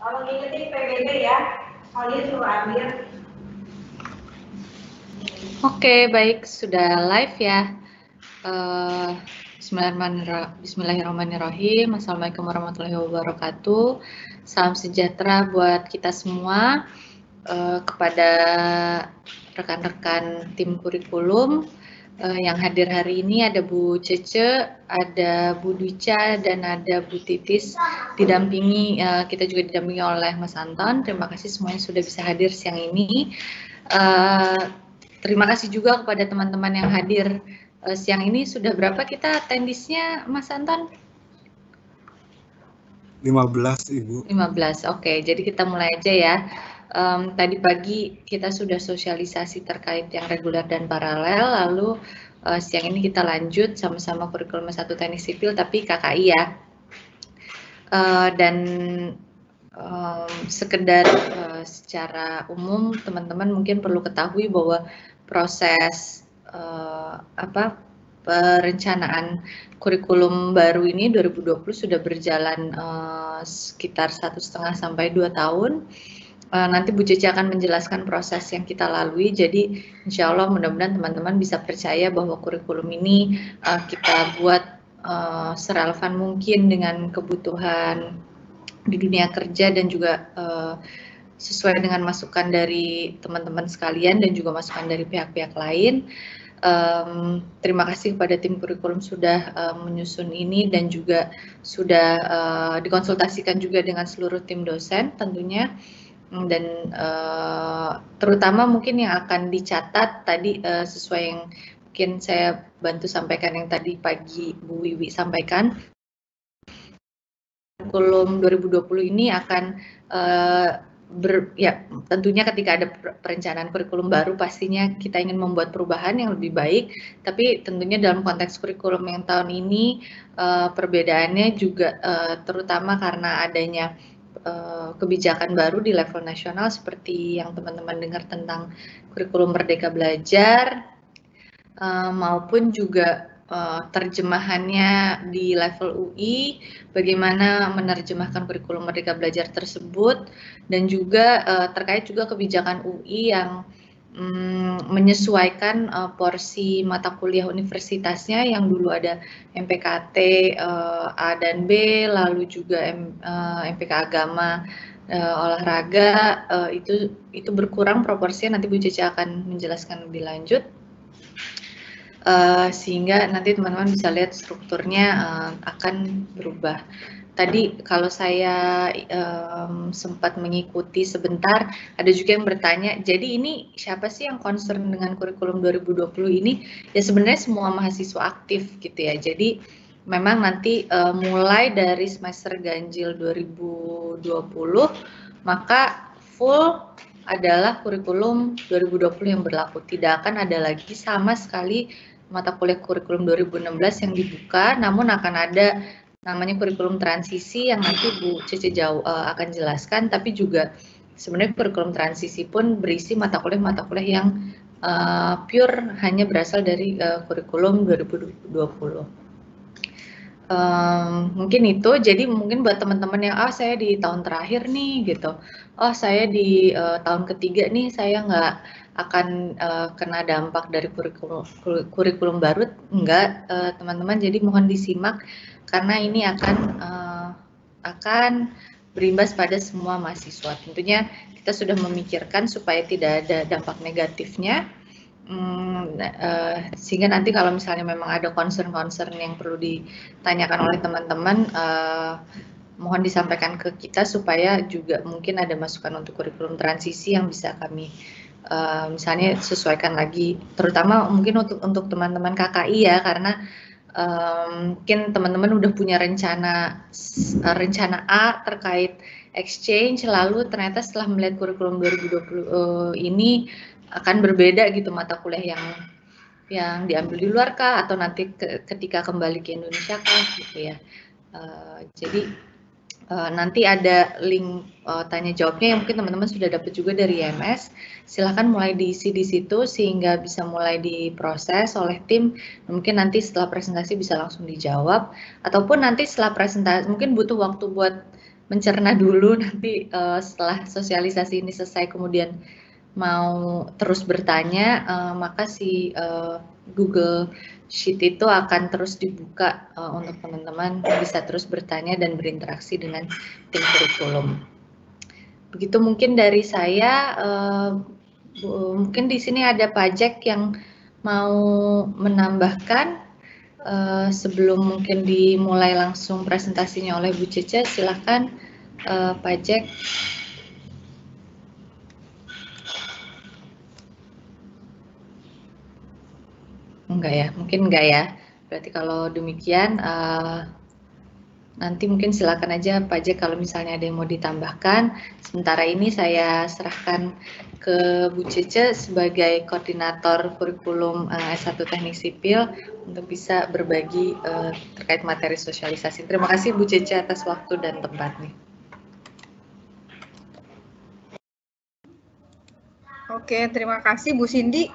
Kalau ngingetin PBB ya, Aulia suruh ambil. Oke, baik, sudah live ya. Bismillahirrahmanirrahim. Assalamualaikum warahmatullahi wabarakatuh. Salam sejahtera buat kita semua. Kepada rekan-rekan tim kurikulum yang hadir hari ini ada Bu Cece, ada Bu Dwica, dan ada Bu Titis. Kita juga didampingi oleh Mas Anton. Terima kasih semuanya sudah bisa hadir siang ini. Terima kasih juga kepada teman-teman yang hadir siang ini. Sudah berapa kita attendisnya, Mas Anton? 15, Ibu. 15, oke. Jadi kita mulai aja ya. Tadi pagi kita sudah sosialisasi terkait yang reguler dan paralel, lalu siang ini kita lanjut sama-sama kurikulum S1 Teknik Sipil, tapi KKI ya. Dan sekedar secara umum, teman-teman mungkin perlu ketahui bahwa proses perencanaan kurikulum baru ini 2020 sudah berjalan sekitar 1,5 sampai 2 tahun. Nanti Bu Cici akan menjelaskan proses yang kita lalui, jadi insya Allah mudah-mudahan teman-teman bisa percaya bahwa kurikulum ini kita buat serelevan mungkin dengan kebutuhan di dunia kerja dan juga sesuai dengan masukan dari teman-teman sekalian dan juga masukan dari pihak-pihak lain. Terima kasih kepada tim kurikulum sudah menyusun ini dan juga sudah dikonsultasikan juga dengan seluruh tim dosen tentunya, dan terutama mungkin yang akan dicatat tadi sesuai yang mungkin saya bantu sampaikan yang tadi pagi Bu Wiwi sampaikan. Kurikulum 2020 ini akan tentunya ketika ada perencanaan kurikulum baru pastinya kita ingin membuat perubahan yang lebih baik, tapi tentunya dalam konteks kurikulum yang tahun ini perbedaannya juga terutama karena adanya kebijakan baru di level nasional seperti yang teman-teman dengar tentang kurikulum Merdeka Belajar, maupun juga terjemahannya di level UI, bagaimana menerjemahkan kurikulum Merdeka Belajar tersebut, dan juga terkait juga kebijakan UI yang menyesuaikan porsi mata kuliah universitasnya yang dulu ada MPKT A dan B, lalu juga MPK Agama, olahraga, itu berkurang proporsinya. Nanti Bu Cici akan menjelaskan lebih lanjut. Sehingga nanti teman-teman bisa lihat strukturnya akan berubah. Tadi kalau saya sempat mengikuti sebentar, ada juga yang bertanya, jadi ini siapa sih yang concern dengan kurikulum 2020 ini? Ya sebenarnya semua mahasiswa aktif gitu ya. Jadi memang nanti mulai dari semester ganjil 2020, maka full adalah kurikulum 2020 yang berlaku. Tidak akan ada lagi sama sekali mata kuliah kurikulum 2016 yang dibuka, namun akan ada namanya kurikulum transisi yang nanti Bu Cici akan jelaskan, tapi juga sebenarnya kurikulum transisi pun berisi mata kuliah yang pure hanya berasal dari kurikulum 2020. Mungkin itu, jadi mungkin buat teman-teman yang saya di tahun terakhir nih gitu, saya di tahun ketiga nih saya nggak akan kena dampak dari kurikulum baru, enggak teman-teman, jadi mohon disimak karena ini akan berimbas pada semua mahasiswa. Tentunya kita sudah memikirkan supaya tidak ada dampak negatifnya, sehingga nanti kalau misalnya memang ada concern-concern yang perlu ditanyakan oleh teman-teman, mohon disampaikan ke kita supaya juga mungkin ada masukan untuk kurikulum transisi yang bisa kami misalnya sesuaikan lagi, terutama mungkin untuk teman-teman KKI ya, karena mungkin teman-teman udah punya rencana A terkait exchange, lalu ternyata setelah melihat kurikulum 2020 ini akan berbeda gitu mata kuliah yang diambil di luar kah, atau nanti ketika kembali ke Indonesia kah gitu ya. Jadi nanti ada link tanya jawabnya yang mungkin teman-teman sudah dapat juga dari IMS. Silahkan mulai diisi di situ sehingga bisa mulai diproses oleh tim. Mungkin nanti setelah presentasi bisa langsung dijawab, ataupun nanti setelah presentasi mungkin butuh waktu buat mencerna dulu, nanti setelah sosialisasi ini selesai kemudian mau terus bertanya, maka si Google Sheet itu akan terus dibuka untuk teman-teman bisa terus bertanya dan berinteraksi dengan tim kurikulum. Begitu mungkin dari saya. Mungkin di sini ada Pak Jack yang mau menambahkan sebelum mungkin dimulai langsung presentasinya oleh Bu Cece. Silahkan Pak Jack. Enggak ya, mungkin enggak ya. Berarti kalau demikian nanti mungkin silakan aja Pak Jack kalau misalnya ada yang mau ditambahkan. Sementara ini saya serahkan ke Bu Cece sebagai koordinator kurikulum S1 Teknik Sipil untuk bisa berbagi terkait materi sosialisasi. Terima kasih Bu Cece atas waktu dan tempatnya. Oke, terima kasih Bu Cindy.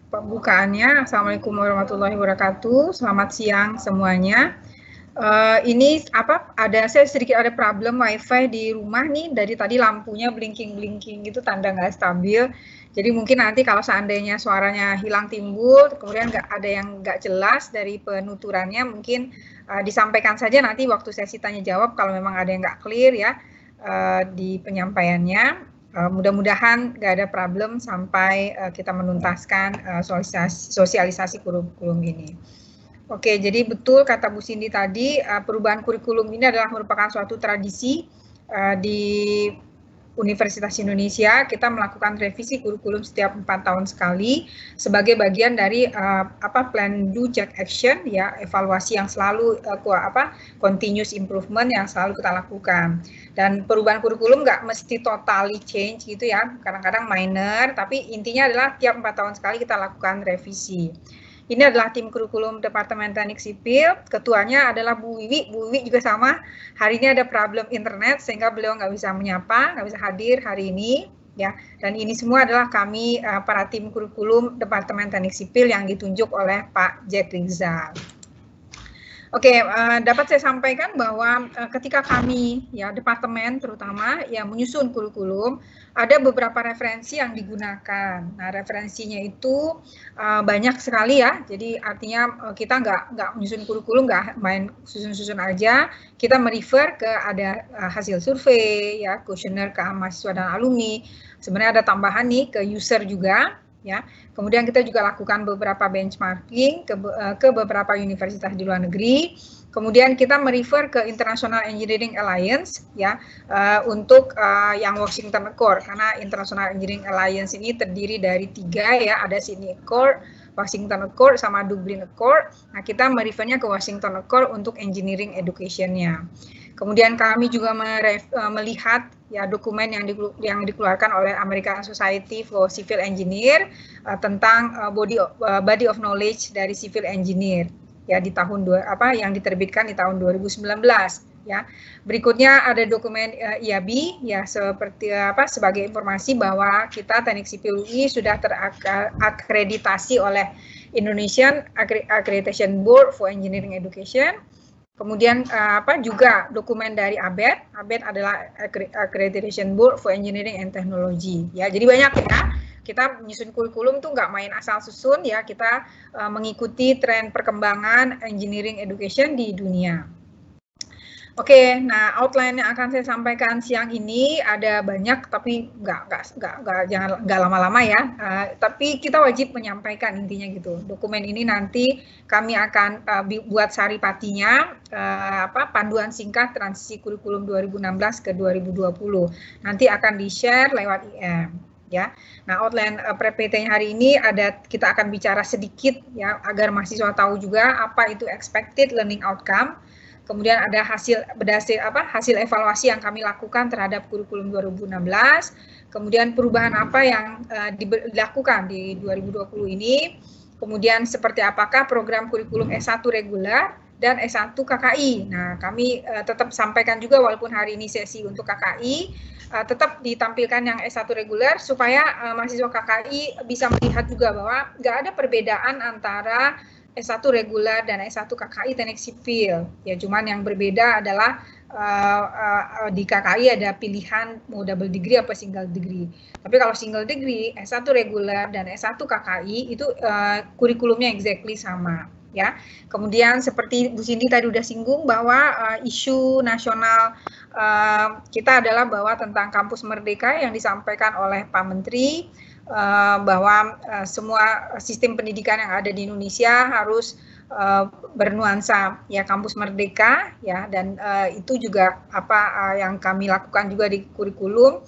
Pembukaannya. Assalamualaikum warahmatullahi wabarakatuh. Selamat siang semuanya. Ini saya sedikit ada problem wifi di rumah nih, dari tadi lampunya blinking gitu, tanda nggak stabil. Jadi mungkin nanti kalau seandainya suaranya hilang timbul, kemudian ada yang nggak jelas dari penuturannya, mungkin disampaikan saja nanti waktu sesi tanya jawab kalau memang ada yang nggak clear ya di penyampaiannya. Mudah-mudahan nggak ada problem sampai kita menuntaskan sosialisasi kurikulum ini. Oke, jadi betul kata Bu Cindy tadi, perubahan kurikulum ini adalah merupakan suatu tradisi di Universitas Indonesia. Kita melakukan revisi kurikulum setiap 4 tahun sekali sebagai bagian dari plan do check action ya, evaluasi yang selalu continuous improvement yang selalu kita lakukan. Dan perubahan kurikulum nggak mesti totally change gitu ya, kadang-kadang minor, tapi intinya adalah tiap 4 tahun sekali kita lakukan revisi. Ini adalah tim kurikulum Departemen Teknik Sipil, ketuanya adalah Bu Wiwi. Bu Wiwi juga sama, hari ini ada problem internet sehingga beliau nggak bisa menyapa, nggak bisa hadir hari ini. Ya, dan ini semua adalah kami para tim kurikulum Departemen Teknik Sipil yang ditunjuk oleh Pak Jack Rizal. Oke, dapat saya sampaikan bahwa ketika kami ya departemen terutama yang menyusun kurikulum, ada beberapa referensi yang digunakan. Nah, referensinya itu banyak sekali ya. Jadi artinya kita nggak menyusun kurikulum nggak main susun-susun aja. Kita merefer ke ada hasil survei ya, kuesioner ke mahasiswa dan alumni. Sebenarnya ada tambahan nih ke user juga. Ya, kemudian kita juga lakukan beberapa benchmarking ke beberapa universitas di luar negeri. Kemudian kita merefer ke International Engineering Alliance ya untuk yang Washington Accord, karena International Engineering Alliance ini terdiri dari 3 ya, ada Sydney Accord, Washington Accord, sama Dublin Accord. Nah, kita merefernya ke Washington Accord untuk engineering education-nya. Kemudian kami juga melihat ya dokumen yang dikeluarkan oleh American Society for Civil Engineer tentang body of knowledge dari civil engineer ya di tahun yang diterbitkan di tahun 2019 ya. Berikutnya ada dokumen IAB ya, seperti sebagai informasi bahwa kita Teknik Sipil UI sudah terakreditasi oleh Indonesian Accreditation Board for Engineering Education. Kemudian juga dokumen dari ABET. ABET adalah Accreditation Board for Engineering and Technology. Ya, jadi banyak ya. Kita menyusun kurikulum tuh nggak main asal susun ya. Kita mengikuti tren perkembangan engineering education di dunia. Oke, nah outline yang akan saya sampaikan siang ini ada banyak, tapi jangan lama-lama ya. Tapi kita wajib menyampaikan intinya gitu. Dokumen ini nanti kami akan buat saripatinya, panduan singkat transisi kurikulum 2016 ke 2020. Nanti akan di-share lewat IM. Ya, nah outline PPT-nya hari ini kita akan bicara sedikit ya agar mahasiswa tahu juga apa itu expected learning outcome. Kemudian ada hasil evaluasi yang kami lakukan terhadap kurikulum 2016. Kemudian perubahan apa yang dilakukan di 2020 ini. Kemudian seperti apakah program kurikulum S1 reguler dan S1 KKI. Nah, kami tetap sampaikan juga walaupun hari ini sesi untuk KKI, tetap ditampilkan yang S1 reguler supaya mahasiswa KKI bisa melihat juga bahwa nggak ada perbedaan antara S1 reguler dan S1 KKI Teknik Sipil. Ya, cuman yang berbeda adalah di KKI ada pilihan mau double degree apa single degree. Tapi kalau single degree, S1 reguler dan S1 KKI itu kurikulumnya exactly sama. Ya, kemudian seperti Bu Cindy tadi udah singgung bahwa isu nasional kita adalah bahwa tentang kampus merdeka yang disampaikan oleh Pak Menteri, bahwa semua sistem pendidikan yang ada di Indonesia harus bernuansa ya kampus merdeka ya, dan itu juga apa yang kami lakukan juga di kurikulum,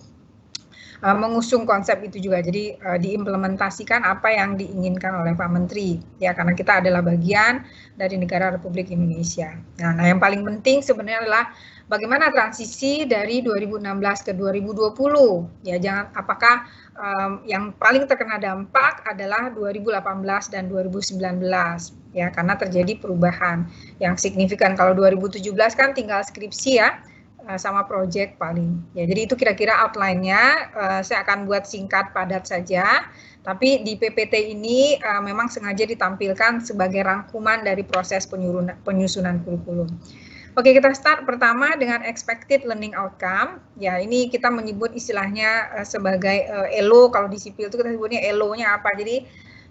mengusung konsep itu juga. Jadi diimplementasikan apa yang diinginkan oleh Pak Menteri ya, karena kita adalah bagian dari negara Republik Indonesia. Nah, yang paling penting sebenarnya adalah bagaimana transisi dari 2016 ke 2020 ya, jangan apakah yang paling terkena dampak adalah 2018 dan 2019 ya, karena terjadi perubahan yang signifikan. Kalau 2017 kan tinggal skripsi ya, sama project paling. Ya, jadi itu kira-kira outline-nya. Saya akan buat singkat padat saja. Tapi di PPT ini memang sengaja ditampilkan sebagai rangkuman dari proses penyusunan kurikulum. Oke, kita start pertama dengan expected learning outcome. Ya, ini kita menyebut istilahnya sebagai ELO. Kalau di sipil itu kita sebutnya ELO-nya apa. Jadi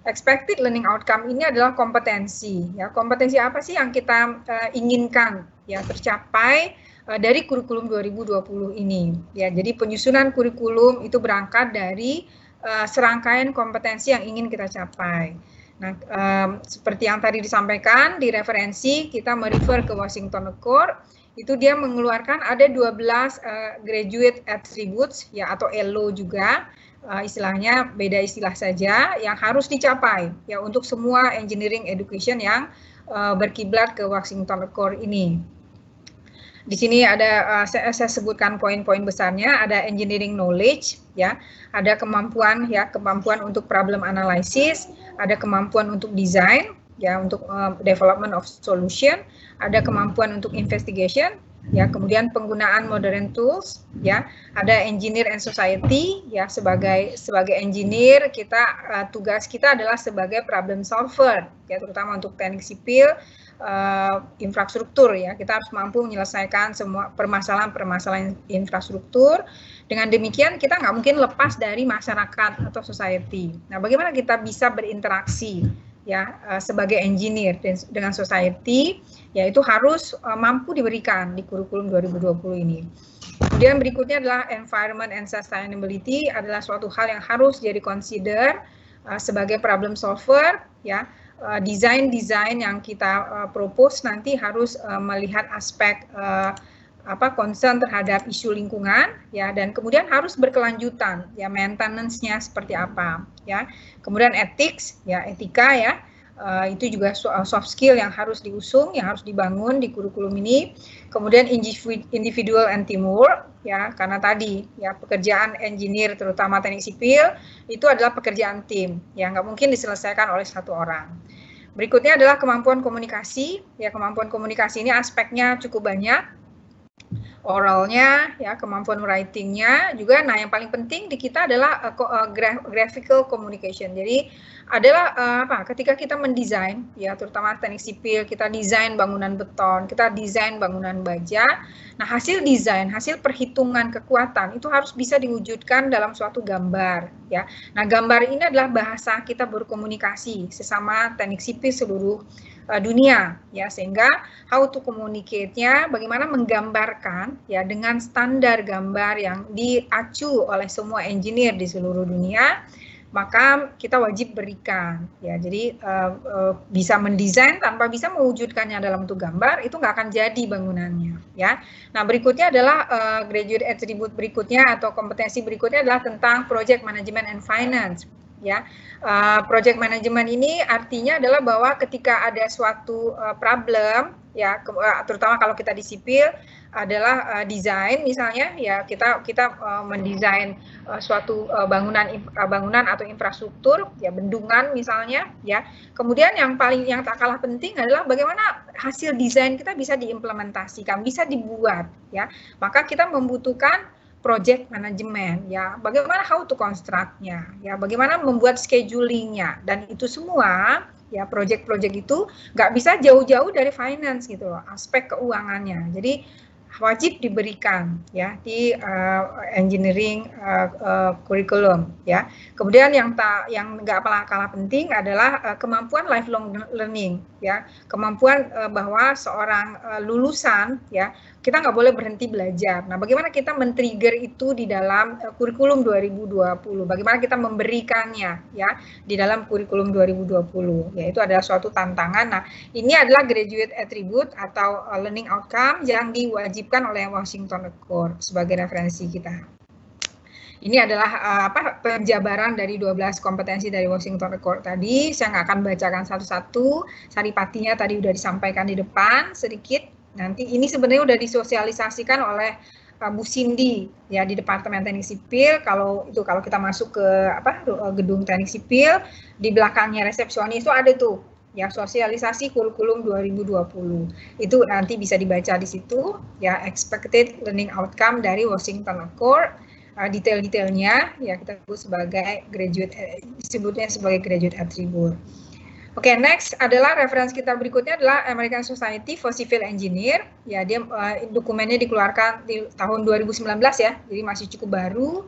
expected learning outcome ini adalah kompetensi. Ya, kompetensi apa sih yang kita inginkan ya tercapai dari kurikulum 2020 ini ya. Jadi penyusunan kurikulum itu berangkat dari serangkaian kompetensi yang ingin kita capai. Nah, seperti yang tadi disampaikan di referensi, kita merefer ke Washington Accord, itu dia mengeluarkan ada 12 graduate attributes ya, atau ELO juga, istilahnya beda istilah saja, yang harus dicapai ya untuk semua engineering education yang berkiblat ke Washington Accord ini. Di sini ada saya sebutkan poin-poin besarnya, ada engineering knowledge ya, ada kemampuan ya, kemampuan untuk problem analysis, ada kemampuan untuk design ya, untuk development of solution, ada kemampuan untuk investigation ya, kemudian penggunaan modern tools ya, ada engineer and society ya, sebagai engineer kita tugas kita adalah sebagai problem solver ya, terutama untuk teknik sipil, infrastruktur ya, kita harus mampu menyelesaikan semua permasalahan infrastruktur. Dengan demikian kita nggak mungkin lepas dari masyarakat atau society. Nah, bagaimana kita bisa berinteraksi ya sebagai engineer dengan society, yaitu harus mampu diberikan di kurikulum 2020 ini. Kemudian berikutnya adalah environment and sustainability, adalah suatu hal yang harus jadi consider sebagai problem solver ya. Desain yang kita propose nanti harus melihat aspek concern terhadap isu lingkungan ya, dan kemudian harus berkelanjutan ya, maintenance-nya seperti apa ya. Kemudian ethics ya, etika ya, itu juga soft skill yang harus diusung, yang harus dibangun di kurikulum ini. Kemudian individual and teamwork ya, karena tadi ya pekerjaan engineer terutama teknik sipil itu adalah pekerjaan tim yang nggak mungkin diselesaikan oleh satu orang. Berikutnya adalah kemampuan komunikasi ya, kemampuan komunikasi ini aspeknya cukup banyak, oralnya ya, kemampuan writingnya juga. Nah, yang paling penting di kita adalah graphical communication. Jadi adalah ketika kita mendesain ya, terutama teknik sipil, kita desain bangunan beton, kita desain bangunan baja. Nah, hasil desain, hasil perhitungan kekuatan itu harus bisa diwujudkan dalam suatu gambar ya. Nah, gambar ini adalah bahasa kita berkomunikasi sesama teknik sipil seluruh dunia ya, sehingga how to communicate-nya, bagaimana menggambarkan ya dengan standar gambar yang diacu oleh semua engineer di seluruh dunia, maka kita wajib berikan ya. Jadi bisa mendesain tanpa bisa mewujudkannya dalam bentuk gambar, itu nggak akan jadi bangunannya ya. Nah, berikutnya adalah graduate attribute berikutnya atau kompetensi berikutnya adalah tentang project management and finance ya. Project management ini artinya adalah bahwa ketika ada suatu problem ya, terutama kalau kita di sipil adalah desain misalnya ya, kita mendesain suatu bangunan atau infrastruktur ya, bendungan misalnya ya. Kemudian yang tak kalah penting adalah bagaimana hasil desain kita bisa diimplementasikan, bisa dibuat ya. Maka kita membutuhkan project management ya, bagaimana how to construct-nya ya, bagaimana membuat scheduling-nya, dan itu semua ya, project-project itu nggak bisa jauh-jauh dari finance gitu loh, aspek keuangannya. Jadi wajib diberikan ya di engineering curriculum ya. Kemudian yang nggak kalah penting adalah kemampuan lifelong learning ya, kemampuan bahwa seorang lulusan ya, kita nggak boleh berhenti belajar. Nah, bagaimana kita men-trigger itu di dalam kurikulum 2020? Bagaimana kita memberikannya ya di dalam kurikulum 2020? Ya, itu adalah suatu tantangan. Nah, ini adalah graduate attribute atau learning outcome yang diwajibkan oleh Washington Accord sebagai referensi kita. Ini adalah penjabaran dari 12 kompetensi dari Washington Accord tadi. Saya nggak akan bacakan satu-satu. Saripatinya tadi udah disampaikan di depan sedikit. Nanti ini sebenarnya udah disosialisasikan oleh Bu Cindy ya di Departemen Teknik Sipil. Kalau kita masuk ke gedung Teknik Sipil, di belakangnya resepsionis itu ada tuh ya sosialisasi kurikulum 2020. Itu nanti bisa dibaca di situ ya, expected learning outcome dari Washington Accord. Detail-detailnya ya kita disebutnya sebagai graduate attribute. Oke, next adalah referensi kita berikutnya adalah American Society for Civil Engineer. Ya, dia dokumennya dikeluarkan di tahun 2019 ya, jadi masih cukup baru.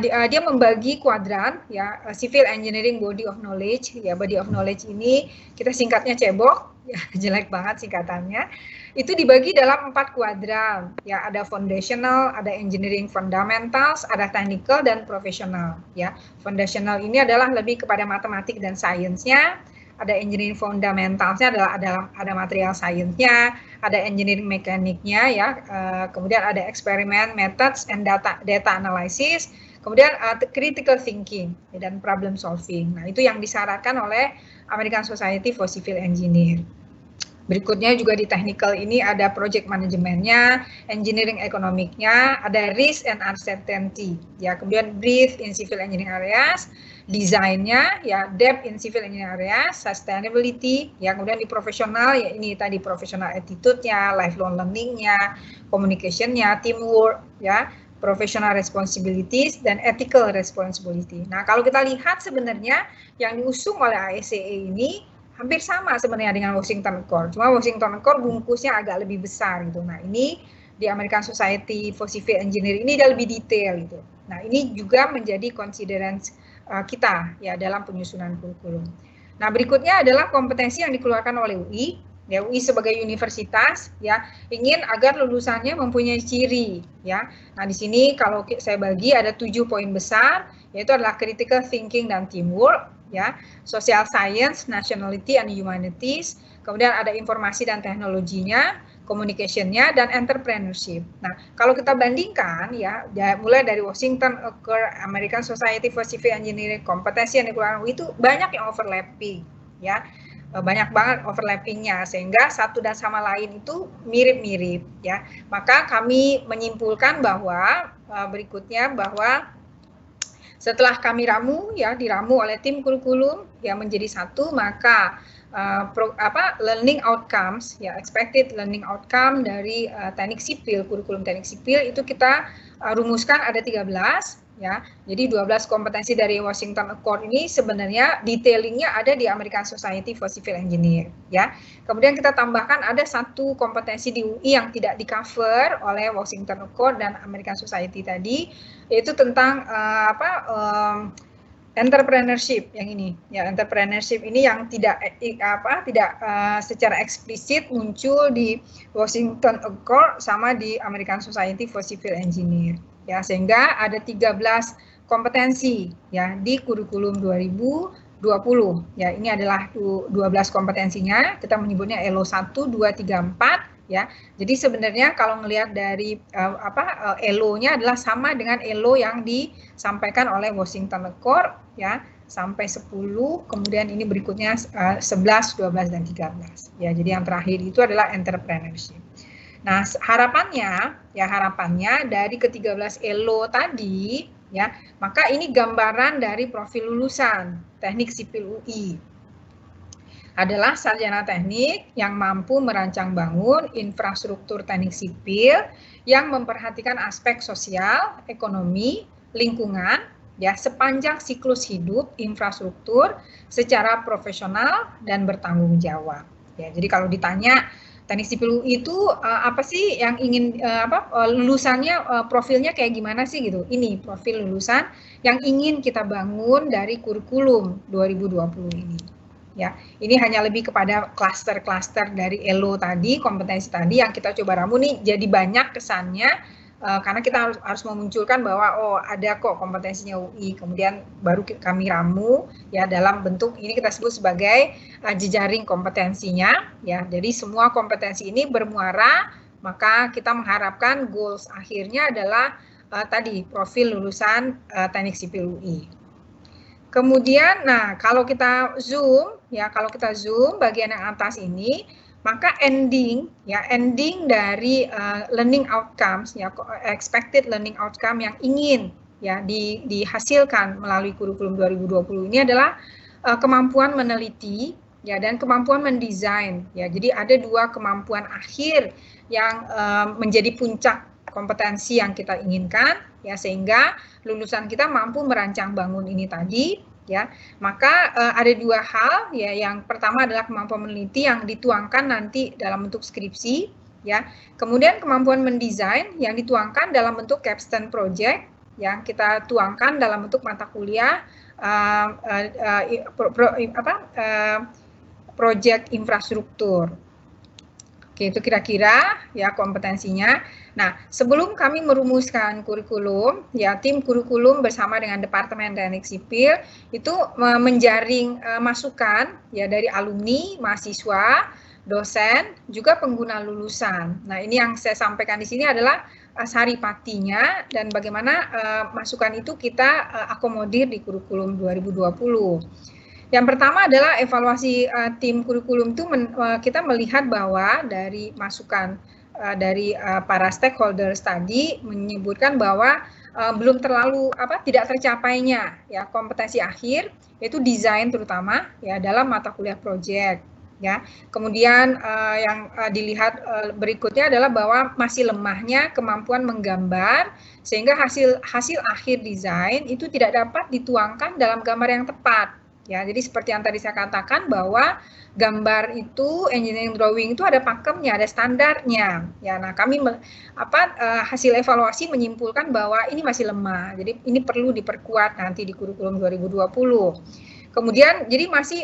Dia membagi kuadran ya, Civil Engineering Body of Knowledge. Ya, Body of Knowledge ini kita singkatnya cebok, ya, jelek banget singkatannya. Itu dibagi dalam 4 kuadran. Ya, ada foundational, ada engineering fundamentals, ada technical dan professional. Ya, foundational ini adalah lebih kepada matematik dan sainsnya. Ada engineering fundamentalsnya ada material science-nya, ada engineering mekaniknya ya, kemudian ada experiment methods and data analysis, kemudian critical thinking dan problem solving. Nah, itu yang disyaratkan oleh American Society for Civil Engineer. Berikutnya juga di technical ini ada project manajemennya, engineering ekonomiknya, ada risk and uncertainty, ya, kemudian brief in civil engineering areas, desainnya, ya, depth in civil engineering areas, sustainability, ya, kemudian di profesional, ya ini tadi professional attitude-nya, lifelong learning-nya, communication-nya, teamwork, ya, professional responsibilities, dan ethical responsibility. Nah, kalau kita lihat sebenarnya yang diusung oleh ASCE ini hampir sama sebenarnya dengan Washington Accord. Cuma Washington Accord bungkusnya agak lebih besar gitu. Nah, ini di American Society for Civil Engineering ini dia lebih detail gitu. Nah, ini juga menjadi considerance kita ya dalam penyusunan kurikulum. Nah, berikutnya adalah kompetensi yang dikeluarkan oleh UI. Ya, UI sebagai universitas ya ingin agar lulusannya mempunyai ciri ya. Nah, di sini kalau saya bagi ada 7 poin besar, yaitu adalah critical thinking dan teamwork, ya, social science, nationality and humanities, kemudian ada informasi dan teknologinya, communication-nya, dan entrepreneurship. Nah, kalau kita bandingkan ya mulai dari Washington Accord, American Society for Civil Engineering, kompetensi yang dikeluarkan itu banyak yang overlapping ya. Banyak banget overlappingnya sehingga satu dan sama lain itu mirip-mirip ya. Maka kami menyimpulkan bahwa berikutnya bahwa setelah kami diramu oleh tim kurikulum yang menjadi satu, maka learning outcomes ya, expected learning outcome dari teknik sipil, kurikulum teknik sipil itu kita rumuskan ada 13 ya. Jadi 12 kompetensi dari Washington Accord ini sebenarnya detailingnya ada di American Society for Civil Engineer ya. Kemudian kita tambahkan ada 1 kompetensi di UI yang tidak di-cover oleh Washington Accord dan American Society tadi, yaitu tentang entrepreneurship yang ini ya. Entrepreneurship ini yang tidak secara eksplisit muncul di Washington Accord sama di American Society for Civil Engineer ya, sehingga ada 13 kompetensi ya di kurikulum 2020 ya. Ini adalah 12 kompetensinya, kita menyebutnya ELO 1, 2, 3, 4 ya. Jadi sebenarnya kalau melihat dari ELO-nya adalah sama dengan ELO yang disampaikan oleh Washington Accord ya, sampai 10, kemudian ini berikutnya 11, 12 dan 13 ya. Jadi yang terakhir itu adalah entrepreneurship. Nah, harapannya dari ke-13 ELO tadi ya, maka ini gambaran dari profil lulusan Teknik Sipil UI. Adalah sarjana teknik yang mampu merancang bangun infrastruktur teknik sipil yang memperhatikan aspek sosial, ekonomi, lingkungan ya sepanjang siklus hidup infrastruktur secara profesional dan bertanggung jawab. Ya, jadi kalau ditanya teknik sipil UI itu apa sih yang ingin lulusannya profilnya kayak gimana sih gitu. Ini profil lulusan yang ingin kita bangun dari kurikulum 2020 ini. Ya, ini hanya lebih kepada klaster-klaster dari ELO tadi, kompetensi tadi yang kita coba ramu nih jadi banyak kesannya. Karena kita harus memunculkan bahwa oh ada kok kompetensinya UI, kemudian baru kami ramu ya dalam bentuk ini kita sebut sebagai jejaring kompetensinya ya. Jadi semua kompetensi ini bermuara, maka kita mengharapkan goals akhirnya adalah tadi profil lulusan teknik sipil UI. Kemudian, nah kalau kita zoom bagian yang atas ini, maka ending dari learning outcomes ya, expected learning outcome yang ingin ya dihasilkan melalui kurikulum 2020 ini adalah kemampuan meneliti ya dan kemampuan mendesain ya. Jadi ada dua kemampuan akhir yang menjadi puncak kompetensi yang kita inginkan ya, sehingga lulusan kita mampu merancang bangun ini tadi ya. Maka ada dua hal ya, yang pertama adalah kemampuan meneliti yang dituangkan nanti dalam bentuk skripsi ya, kemudian kemampuan mendesain yang dituangkan dalam bentuk capstone project yang kita tuangkan dalam bentuk mata kuliah project infrastruktur. Oke, itu kira-kira ya kompetensinya. Nah, sebelum kami merumuskan kurikulum, ya tim kurikulum bersama dengan Departemen Teknik Sipil itu menjaring masukan ya dari alumni, mahasiswa, dosen, juga pengguna lulusan. Nah, ini yang saya sampaikan di sini adalah saripatinya dan bagaimana masukan itu kita akomodir di kurikulum 2020. Yang pertama adalah evaluasi tim kurikulum itu kita melihat bahwa dari masukan dari para stakeholders tadi menyebutkan bahwa belum terlalu tidak tercapainya ya kompetensi akhir, yaitu desain terutama ya dalam mata kuliah project ya. Kemudian yang dilihat berikutnya adalah bahwa masih lemahnya kemampuan menggambar, sehingga hasil akhir desain itu tidak dapat dituangkan dalam gambar yang tepat. Ya, jadi seperti yang tadi saya katakan bahwa gambar itu engineering drawing itu ada pakemnya, ada standarnya. Ya, nah kami hasil evaluasi menyimpulkan bahwa ini masih lemah. Jadi ini perlu diperkuat nanti di kurikulum 2020. Kemudian jadi masih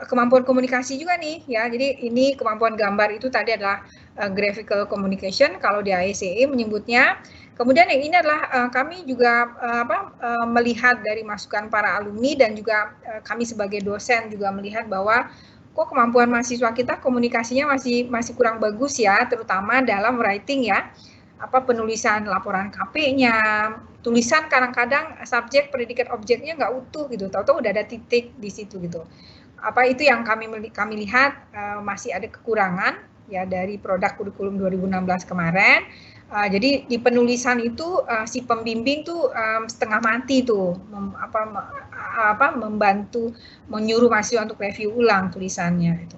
kemampuan komunikasi juga nih ya. Jadi ini kemampuan gambar itu tadi adalah graphical communication kalau di AECE menyebutnya. Kemudian yang ini adalah kami juga melihat dari masukan para alumni dan juga kami sebagai dosen juga melihat bahwa kok kemampuan mahasiswa kita komunikasinya masih kurang bagus ya, terutama dalam writing ya. Penulisan laporan KP-nya, tulisan kadang-kadang subjek predikat objeknya nggak utuh gitu, tahu-tahu udah ada titik di situ gitu. Itu yang kami lihat masih ada kekurangan ya dari produk kurikulum 2016 kemarin. Jadi di penulisan itu si pembimbing tuh setengah mati tuh membantu menyuruh mahasiswa untuk review ulang tulisannya itu.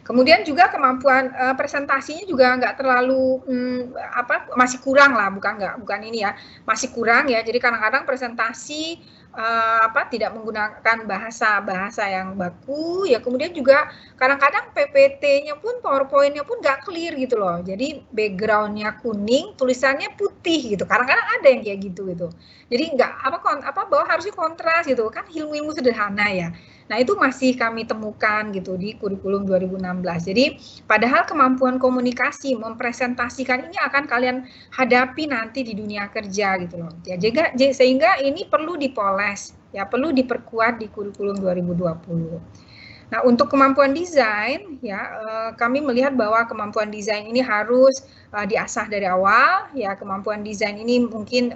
Kemudian juga kemampuan presentasinya juga nggak terlalu masih kurang lah, bukan ini ya, masih kurang ya. Jadi kadang-kadang presentasi tidak menggunakan bahasa yang baku ya. Kemudian juga kadang-kadang PPT-nya pun PowerPoint-nya pun nggak clear gitu loh. Jadi background-nya kuning, tulisannya putih gitu. Kadang-kadang ada yang kayak gitu. Jadi nggak bahwa harusnya kontras gitu kan, ilmu-ilmu sederhana ya. Nah, itu masih kami temukan gitu di kurikulum 2016. Jadi, padahal kemampuan komunikasi, mempresentasikan ini akan kalian hadapi nanti di dunia kerja gitu loh. Ya, sehingga ini perlu dipoles, ya perlu diperkuat di kurikulum 2020. Nah, untuk kemampuan desain, ya kami melihat bahwa kemampuan desain ini harus diasah dari awal. Ya, kemampuan desain ini mungkin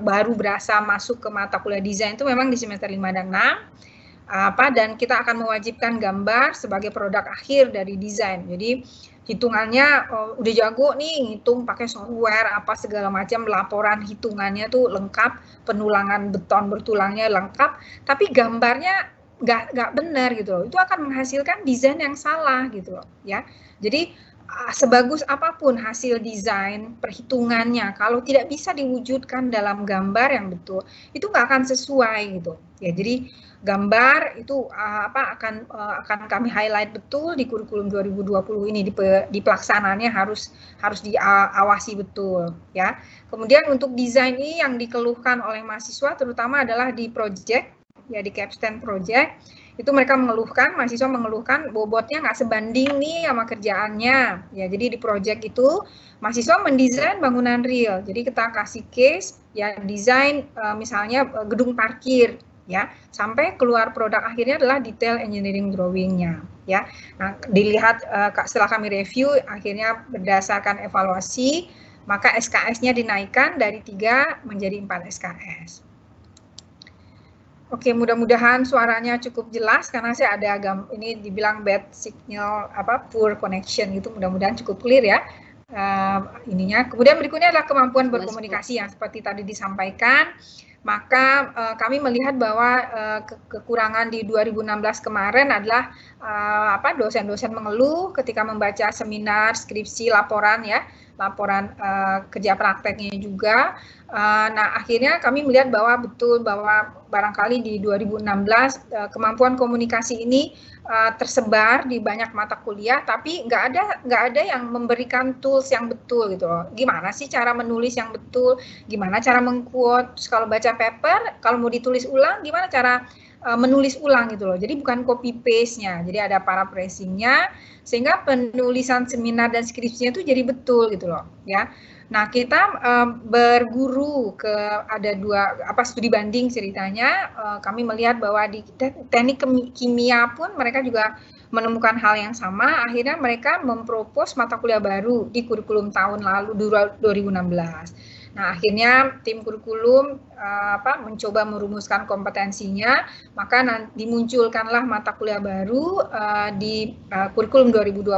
baru berasa masuk ke mata kuliah desain itu memang di semester 5 dan 6. Dan kita akan mewajibkan gambar sebagai produk akhir dari desain. Jadi hitungannya udah jago nih, ngitung pakai software segala macam, laporan hitungannya tuh lengkap, penulangan beton bertulangnya lengkap, tapi gambarnya nggak benar gitu loh. Itu akan menghasilkan desain yang salah gitu loh ya. Jadi sebagus apapun hasil desain, perhitungannya, kalau tidak bisa diwujudkan dalam gambar yang betul, itu nggak akan sesuai gitu. Ya, jadi gambar itu akan kami highlight betul di kurikulum 2020 ini, di pelaksanaannya harus diawasi betul ya. Kemudian untuk desain ini yang dikeluhkan oleh mahasiswa terutama adalah di project ya, di capstone project itu mereka mahasiswa mengeluhkan bobotnya nggak sebanding nih sama kerjaannya ya. Jadi di project itu mahasiswa mendesain bangunan real, jadi kita kasih case ya, desain misalnya gedung parkir ya, sampai keluar produk akhirnya adalah detail engineering drawingnya ya. Nah, dilihat setelah kami review akhirnya berdasarkan evaluasi maka SKS-nya dinaikkan dari 3 menjadi 4 SKS. Oke, mudah-mudahan suaranya cukup jelas karena saya ada ini dibilang bad signal poor connection gitu, mudah-mudahan cukup clear ya ininya. Kemudian berikutnya adalah kemampuan berkomunikasi yang seperti tadi disampaikan. Maka kami melihat bahwa kekurangan di 2016 kemarin adalah dosen-dosen mengeluh ketika membaca seminar, skripsi, laporan ya, laporan kerja prakteknya juga. Nah, akhirnya kami melihat bahwa barangkali di 2016 kemampuan komunikasi ini tersebar di banyak mata kuliah, tapi nggak ada yang memberikan tools yang betul gitu loh. Gimana sih cara menulis yang betul? Gimana cara meng-quote? Kalau baca paper, kalau mau ditulis ulang, gimana cara menulis ulang gitu loh. Jadi bukan copy paste-nya, jadi ada paraphrasing-nya, sehingga penulisan seminar dan skripsinya itu jadi betul gitu loh ya. Nah, kita berguru ke ada 2 studi banding ceritanya, kami melihat bahwa di teknik kimia pun mereka juga menemukan hal yang sama, akhirnya mereka mempropos mata kuliah baru di kurikulum tahun lalu 2016. Nah, akhirnya tim kurikulum mencoba merumuskan kompetensinya, maka dimunculkanlah mata kuliah baru di kurikulum 2020,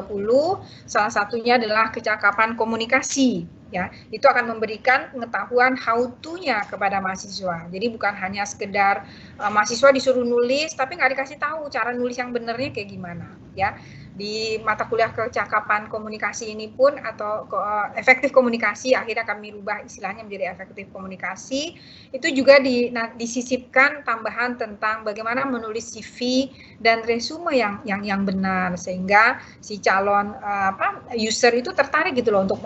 salah satunya adalah kecakapan komunikasi. Ya, itu akan memberikan pengetahuan how to-nya kepada mahasiswa. Jadi bukan hanya sekedar mahasiswa disuruh nulis, tapi nggak dikasih tahu cara nulis yang benernya kayak gimana. Ya, di mata kuliah kecakapan komunikasi ini pun atau efektif komunikasi, akhirnya kami rubah istilahnya menjadi efektif komunikasi. Itu juga disisipkan tambahan tentang bagaimana menulis CV dan resume yang benar, sehingga si calon user itu tertarik gitu loh untuk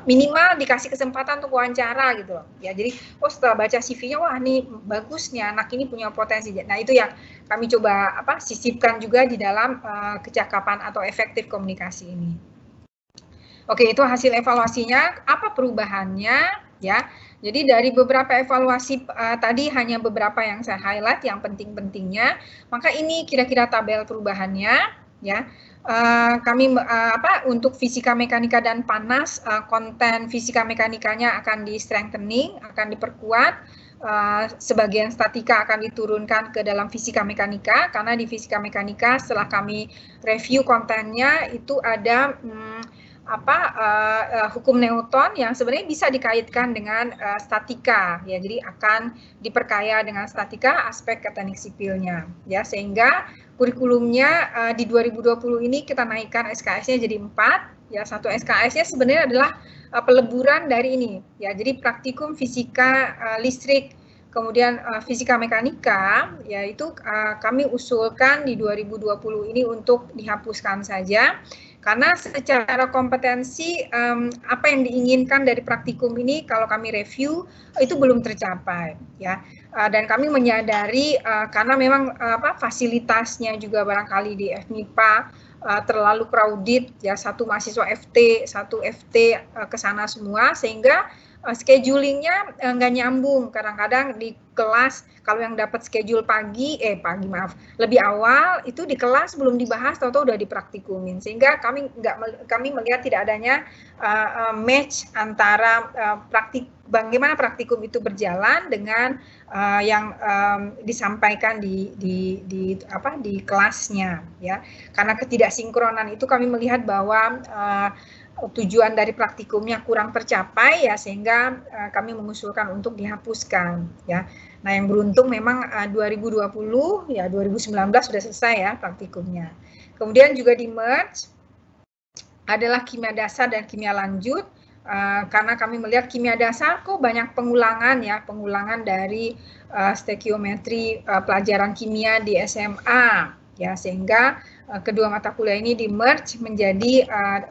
minimal dikasih kesempatan untuk wawancara gitu loh. Ya, jadi setelah baca CV-nya, wah ini bagus nih anak ini punya potensi. Nah, itu yang kami coba sisipkan juga di dalam kecakapan atau efektif komunikasi ini. Oke, itu hasil evaluasinya. Apa perubahannya ya? Jadi dari beberapa evaluasi tadi hanya beberapa yang saya highlight yang penting-pentingnya. Maka ini kira-kira tabel perubahannya ya. Kami untuk fisika mekanika dan panas, konten fisika mekanikanya akan di strengthening, akan diperkuat. Sebagian statika akan diturunkan ke dalam fisika mekanika, karena di fisika mekanika setelah kami review kontennya itu ada hukum Newton yang sebenarnya bisa dikaitkan dengan statika ya, jadi akan diperkaya dengan statika aspek teknik sipilnya ya, sehingga kurikulumnya di 2020 ini kita naikkan SKS-nya jadi 4 ya. 1 SKS-nya sebenarnya adalah peleburan dari ini ya, jadi praktikum fisika listrik kemudian fisika mekanika yaitu kami usulkan di 2020 ini untuk dihapuskan saja, karena secara kompetensi apa yang diinginkan dari praktikum ini kalau kami review itu belum tercapai ya. Dan kami menyadari karena memang fasilitasnya juga barangkali di FMIPA terlalu crowded ya, satu mahasiswa satu FT ke sana semua, sehingga schedulingnya nggak nyambung. Kadang-kadang di kelas kalau yang dapat schedule lebih awal itu di kelas belum dibahas, tahu-tahu udah dipraktikumin, sehingga kami melihat tidak adanya match antara bagaimana praktikum itu berjalan dengan yang disampaikan di kelasnya ya. Karena ketidaksinkronan itu kami melihat bahwa tujuan dari praktikumnya kurang tercapai ya, sehingga kami mengusulkan untuk dihapuskan ya. Nah, yang beruntung memang 2020 ya 2019 sudah selesai ya praktikumnya. Kemudian juga di merge adalah kimia dasar dan kimia lanjut. Karena kami melihat kimia dasar kok banyak pengulangan ya, pengulangan dari stekiometri pelajaran kimia di SMA ya, sehingga kedua mata kuliah ini di-merge menjadi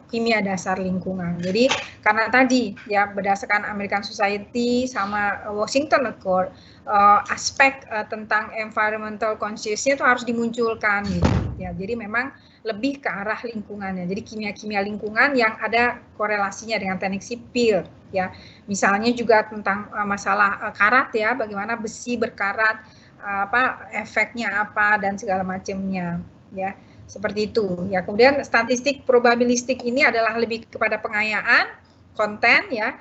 kimia dasar lingkungan. Jadi karena tadi ya berdasarkan American Society sama Washington Accord, aspek tentang environmental consciousness itu harus dimunculkan gitu ya. Jadi memang lebih ke arah lingkungannya. Jadi kimia-kimia lingkungan yang ada korelasinya dengan teknik sipil ya. Misalnya juga tentang masalah karat ya, bagaimana besi berkarat, efeknya apa dan segala macamnya ya. Seperti itu ya. Kemudian statistik probabilistik ini adalah lebih kepada pengayaan konten ya.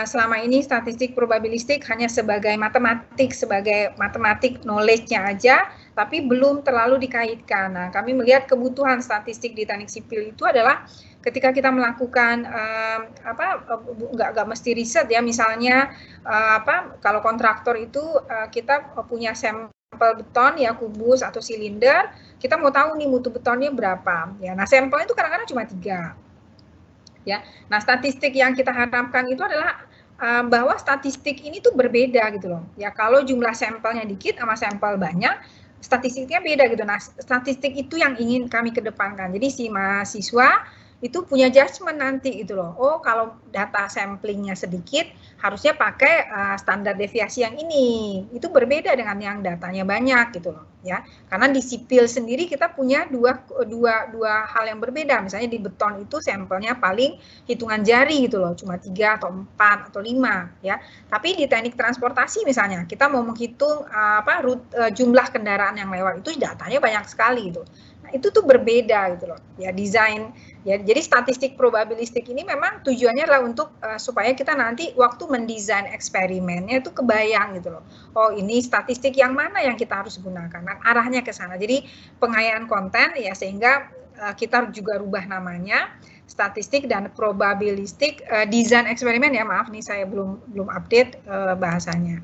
Selama ini statistik probabilistik hanya sebagai matematik knowledge-nya aja, tapi belum terlalu dikaitkan. Nah, kami melihat kebutuhan statistik di teknik sipil itu adalah ketika kita melakukan nggak mesti riset ya, misalnya kalau kontraktor itu kita punya sampel beton ya, kubus atau silinder, kita mau tahu nih mutu betonnya berapa ya. Nah, sampelnya itu kadang-kadang cuma 3. Ya, nah statistik yang kita harapkan itu adalah bahwa statistik ini tuh berbeda gitu loh. Ya kalau jumlah sampelnya dikit sama sampel banyak, statistiknya beda gitu. Nah statistik itu yang ingin kami kedepankan. Jadi si mahasiswa itu punya judgement nanti gitu loh. Oh kalau data samplingnya sedikit harusnya pakai standar deviasi yang ini. Itu berbeda dengan yang datanya banyak gitu loh ya. Karena di sipil sendiri kita punya dua hal yang berbeda. Misalnya di beton itu sampelnya paling hitungan jari gitu loh, cuma 3 atau 4 atau 5 ya. Tapi di teknik transportasi misalnya kita mau menghitung jumlah kendaraan yang lewat itu datanya banyak sekali gitu. Nah, itu tuh berbeda gitu loh. Ya desain ya. Jadi statistik probabilistik ini memang tujuannya adalah untuk supaya kita nanti waktu mendesain eksperimennya itu kebayang gitu loh. Oh, ini statistik yang mana yang kita harus gunakan. Nah, arahnya ke sana. Jadi pengayaan konten ya sehingga kita juga rubah namanya statistik dan probabilistik desain eksperimen ya. Maaf nih saya belum update bahasanya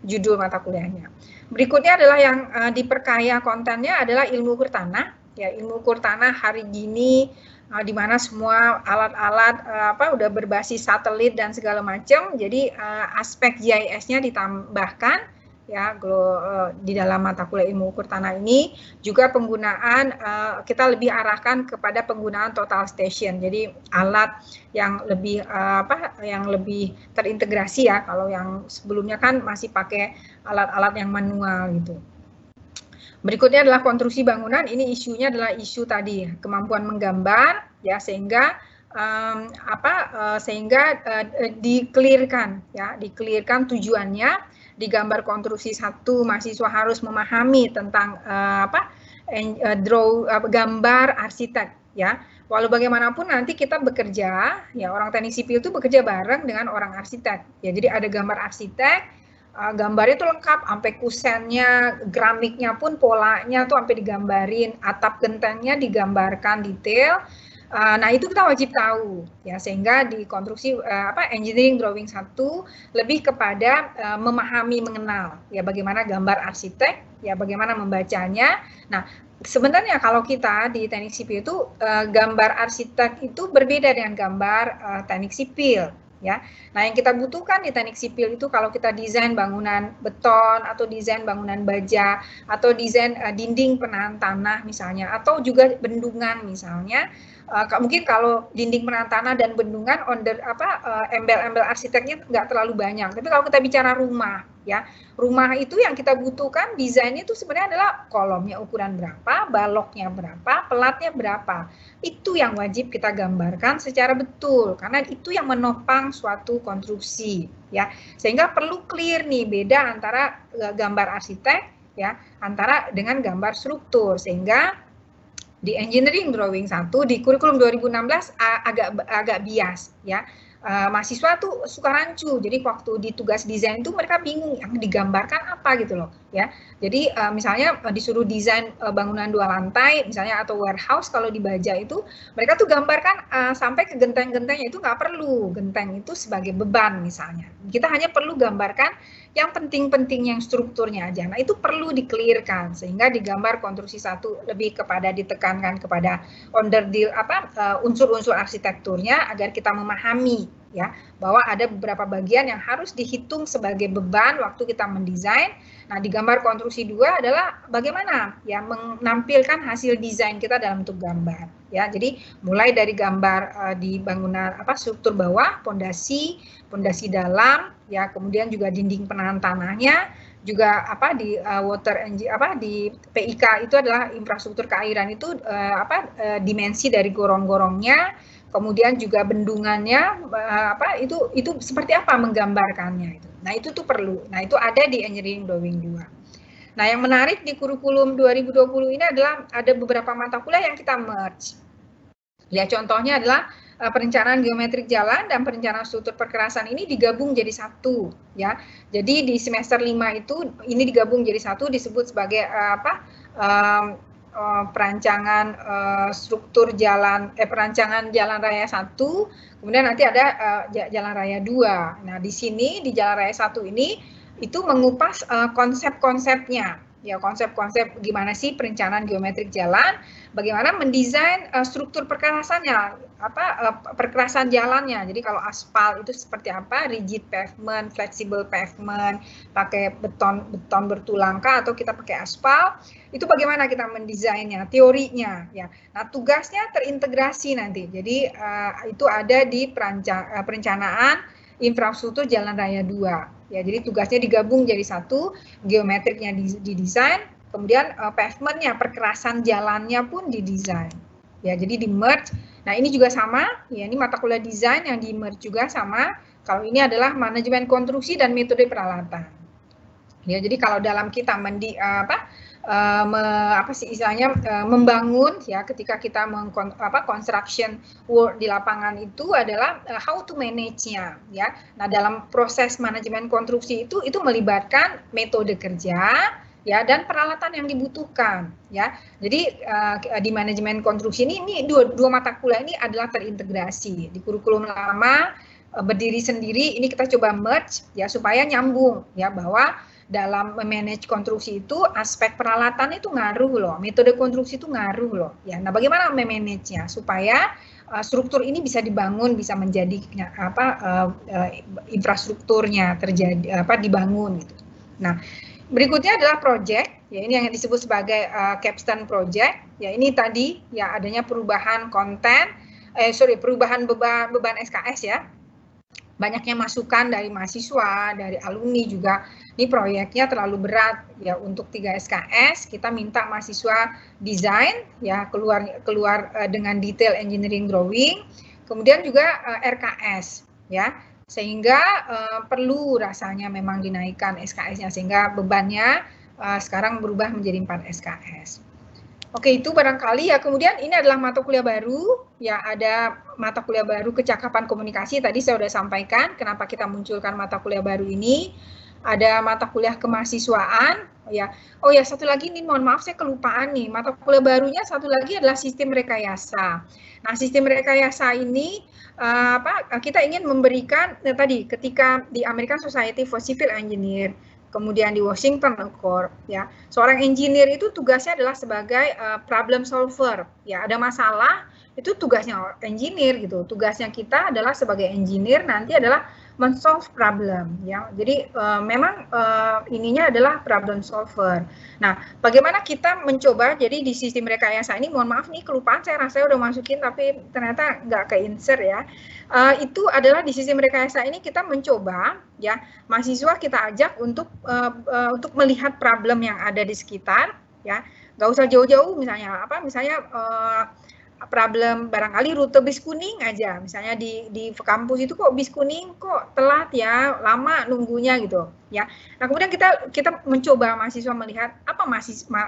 judul mata kuliahnya. Berikutnya adalah yang diperkaya kontennya adalah ilmu ukur tanah. Ya, ilmu ukur tanah hari gini di mana semua alat-alat udah berbasis satelit dan segala macam. Jadi aspek GIS-nya ditambahkan ya di dalam mata kuliah ilmu ukur tanah ini. Juga penggunaan kita lebih arahkan kepada penggunaan total station. Jadi alat yang lebih yang lebih terintegrasi ya. Kalau yang sebelumnya kan masih pakai alat-alat yang manual gitu. Berikutnya adalah konstruksi bangunan. Ini isunya adalah isu tadi kemampuan menggambar ya sehingga dikelirkan ya, dikelirkan tujuannya di gambar konstruksi 1 mahasiswa harus memahami tentang gambar arsitek ya. Walau bagaimanapun nanti kita bekerja ya, orang teknik sipil itu bekerja bareng dengan orang arsitek ya. Jadi ada gambar arsitek, gambarnya itu lengkap sampai kusennya, gramiknya pun polanya tuh sampai digambarin, atap gentengnya digambarkan detail. Nah itu kita wajib tahu ya, sehingga di konstruksi engineering drawing 1 lebih kepada memahami, mengenal ya bagaimana gambar arsitek ya, bagaimana membacanya. Nah sebenarnya kalau kita di teknik sipil itu gambar arsitek itu berbeda dengan gambar teknik sipil ya. Nah yang kita butuhkan di teknik sipil itu kalau kita desain bangunan beton atau desain bangunan baja atau desain dinding penahan tanah misalnya, atau juga bendungan misalnya, mungkin kalau dinding penahan tanah dan bendungan embel-embel arsiteknya nggak terlalu banyak. Tapi kalau kita bicara rumah ya, rumah itu yang kita butuhkan desainnya itu sebenarnya adalah kolomnya ukuran berapa, baloknya berapa, pelatnya berapa. Itu yang wajib kita gambarkan secara betul karena itu yang menopang suatu konstruksi ya. Sehingga perlu clear nih beda antara gambar arsitek ya antara dengan gambar struktur, sehingga di engineering drawing 1 di kurikulum 2016 agak bias ya. mahasiswa tuh suka rancu, jadi waktu di tugas desain itu mereka bingung yang digambarkan apa gitu loh ya. Jadi misalnya disuruh desain bangunan 2 lantai misalnya atau warehouse, kalau di Baja itu mereka tuh gambarkan sampai ke genteng-gentengnya, itu nggak perlu genteng itu sebagai beban misalnya. Kita hanya perlu gambarkan yang penting-penting yang strukturnya aja. Nah, itu perlu di-clearkan sehingga digambar konstruksi 1 lebih kepada ditekankan kepada unsur-unsur arsitekturnya agar kita memahami ya bahwa ada beberapa bagian yang harus dihitung sebagai beban waktu kita mendesain. Nah, di gambar konstruksi 2 adalah bagaimana ya menampilkan hasil desain kita dalam bentuk gambar ya. Jadi mulai dari gambar di bangunan struktur bawah, pondasi dalam ya, kemudian juga dinding penahan tanahnya, juga di di PIK itu adalah infrastruktur keairan itu dimensi dari gorong-gorongnya, kemudian juga bendungannya itu seperti apa menggambarkannya itu. Nah, itu tuh perlu. Nah, itu ada di Engineering Drawing 2. Nah, yang menarik di kurikulum 2020 ini adalah ada beberapa mata kuliah yang kita merge. Ya, contohnya adalah perencanaan geometrik jalan dan perencanaan struktur perkerasan ini digabung jadi satu ya. Jadi di semester 5 itu ini digabung jadi satu, disebut sebagai perancangan struktur jalan perancangan jalan raya 1, kemudian nanti ada jalan raya 2. Nah, di sini di jalan raya 1 ini itu mengupas konsep-konsepnya. Ya, konsep-konsep gimana sih perencanaan geometrik jalan, bagaimana mendesain struktur perkerasannya, perkerasan jalannya. Jadi kalau aspal itu seperti apa, rigid pavement, flexible pavement, pakai beton bertulangkah atau kita pakai aspal, itu bagaimana kita mendesainnya, teorinya ya. Nah, tugasnya terintegrasi nanti. Jadi itu ada di perencanaan infrastruktur jalan raya 2. Ya, jadi tugasnya digabung jadi satu, geometriknya didesain, kemudian pavementnya, perkerasan jalannya pun didesain. Ya, jadi di merge. Nah, ini juga sama, ya ini mata kuliah desain yang di merge juga sama. Kalau ini adalah manajemen konstruksi dan metode peralatan. Ya, jadi kalau dalam kita membangun ya, ketika kita construction work di lapangan itu adalah how to manage-nya ya. Nah, dalam proses manajemen konstruksi itu melibatkan metode kerja ya dan peralatan yang dibutuhkan ya. Jadi di manajemen konstruksi ini dua mata kuliah ini adalah terintegrasi. Di kurikulum lama berdiri sendiri, ini kita coba merge ya supaya nyambung ya, bahwa dalam memanage konstruksi itu aspek peralatan itu ngaruh loh, metode konstruksi itu ngaruh loh ya. Nah, bagaimana memanage-nya supaya struktur ini bisa dibangun, bisa menjadi infrastrukturnya dibangun gitu. Nah, berikutnya adalah project ya, ini yang disebut sebagai capstone project ya. Ini tadi ya adanya perubahan konten perubahan beban SKS ya. Banyaknya masukan dari mahasiswa, dari alumni juga, ini proyeknya terlalu berat ya untuk 3 SKS, kita minta mahasiswa desain ya keluar dengan detail engineering drawing, kemudian juga RKS ya, sehingga perlu rasanya memang dinaikkan SKS-nya sehingga bebannya sekarang berubah menjadi 4 SKS. Oke, itu barangkali ya. Kemudian ini adalah mata kuliah baru, ya ada mata kuliah baru kecakapan komunikasi. Tadi saya sudah sampaikan kenapa kita munculkan mata kuliah baru ini. Ada mata kuliah kemahasiswaan, ya. Oh ya, satu lagi nih, mohon maaf saya kelupaan nih. Mata kuliah barunya satu lagi adalah sistem rekayasa. Nah, sistem rekayasa ini kita ingin memberikan tadi ketika di American Society for Civil Engineer, kemudian di Washington Accord ya, seorang engineer itu tugasnya adalah sebagai problem solver ya. Ada masalah itu tugasnya engineer gitu, tugasnya kita adalah sebagai engineer nanti adalah men-solve problem ya. Jadi memang ininya adalah problem solver. Nah, bagaimana kita mencoba, jadi di sistem rekayasa ini, mohon maaf nih kelupaan, saya rasanya udah masukin tapi ternyata nggak ke-insert ya. Itu adalah di sistem rekayasa ini kita mencoba ya, mahasiswa kita ajak untuk melihat problem yang ada di sekitar ya, nggak usah jauh-jauh, misalnya problem barangkali rute bis kuning aja, misalnya di kampus itu kok bis kuning kok telat ya, lama nunggunya gitu ya. Nah, kemudian kita mencoba mahasiswa melihat apa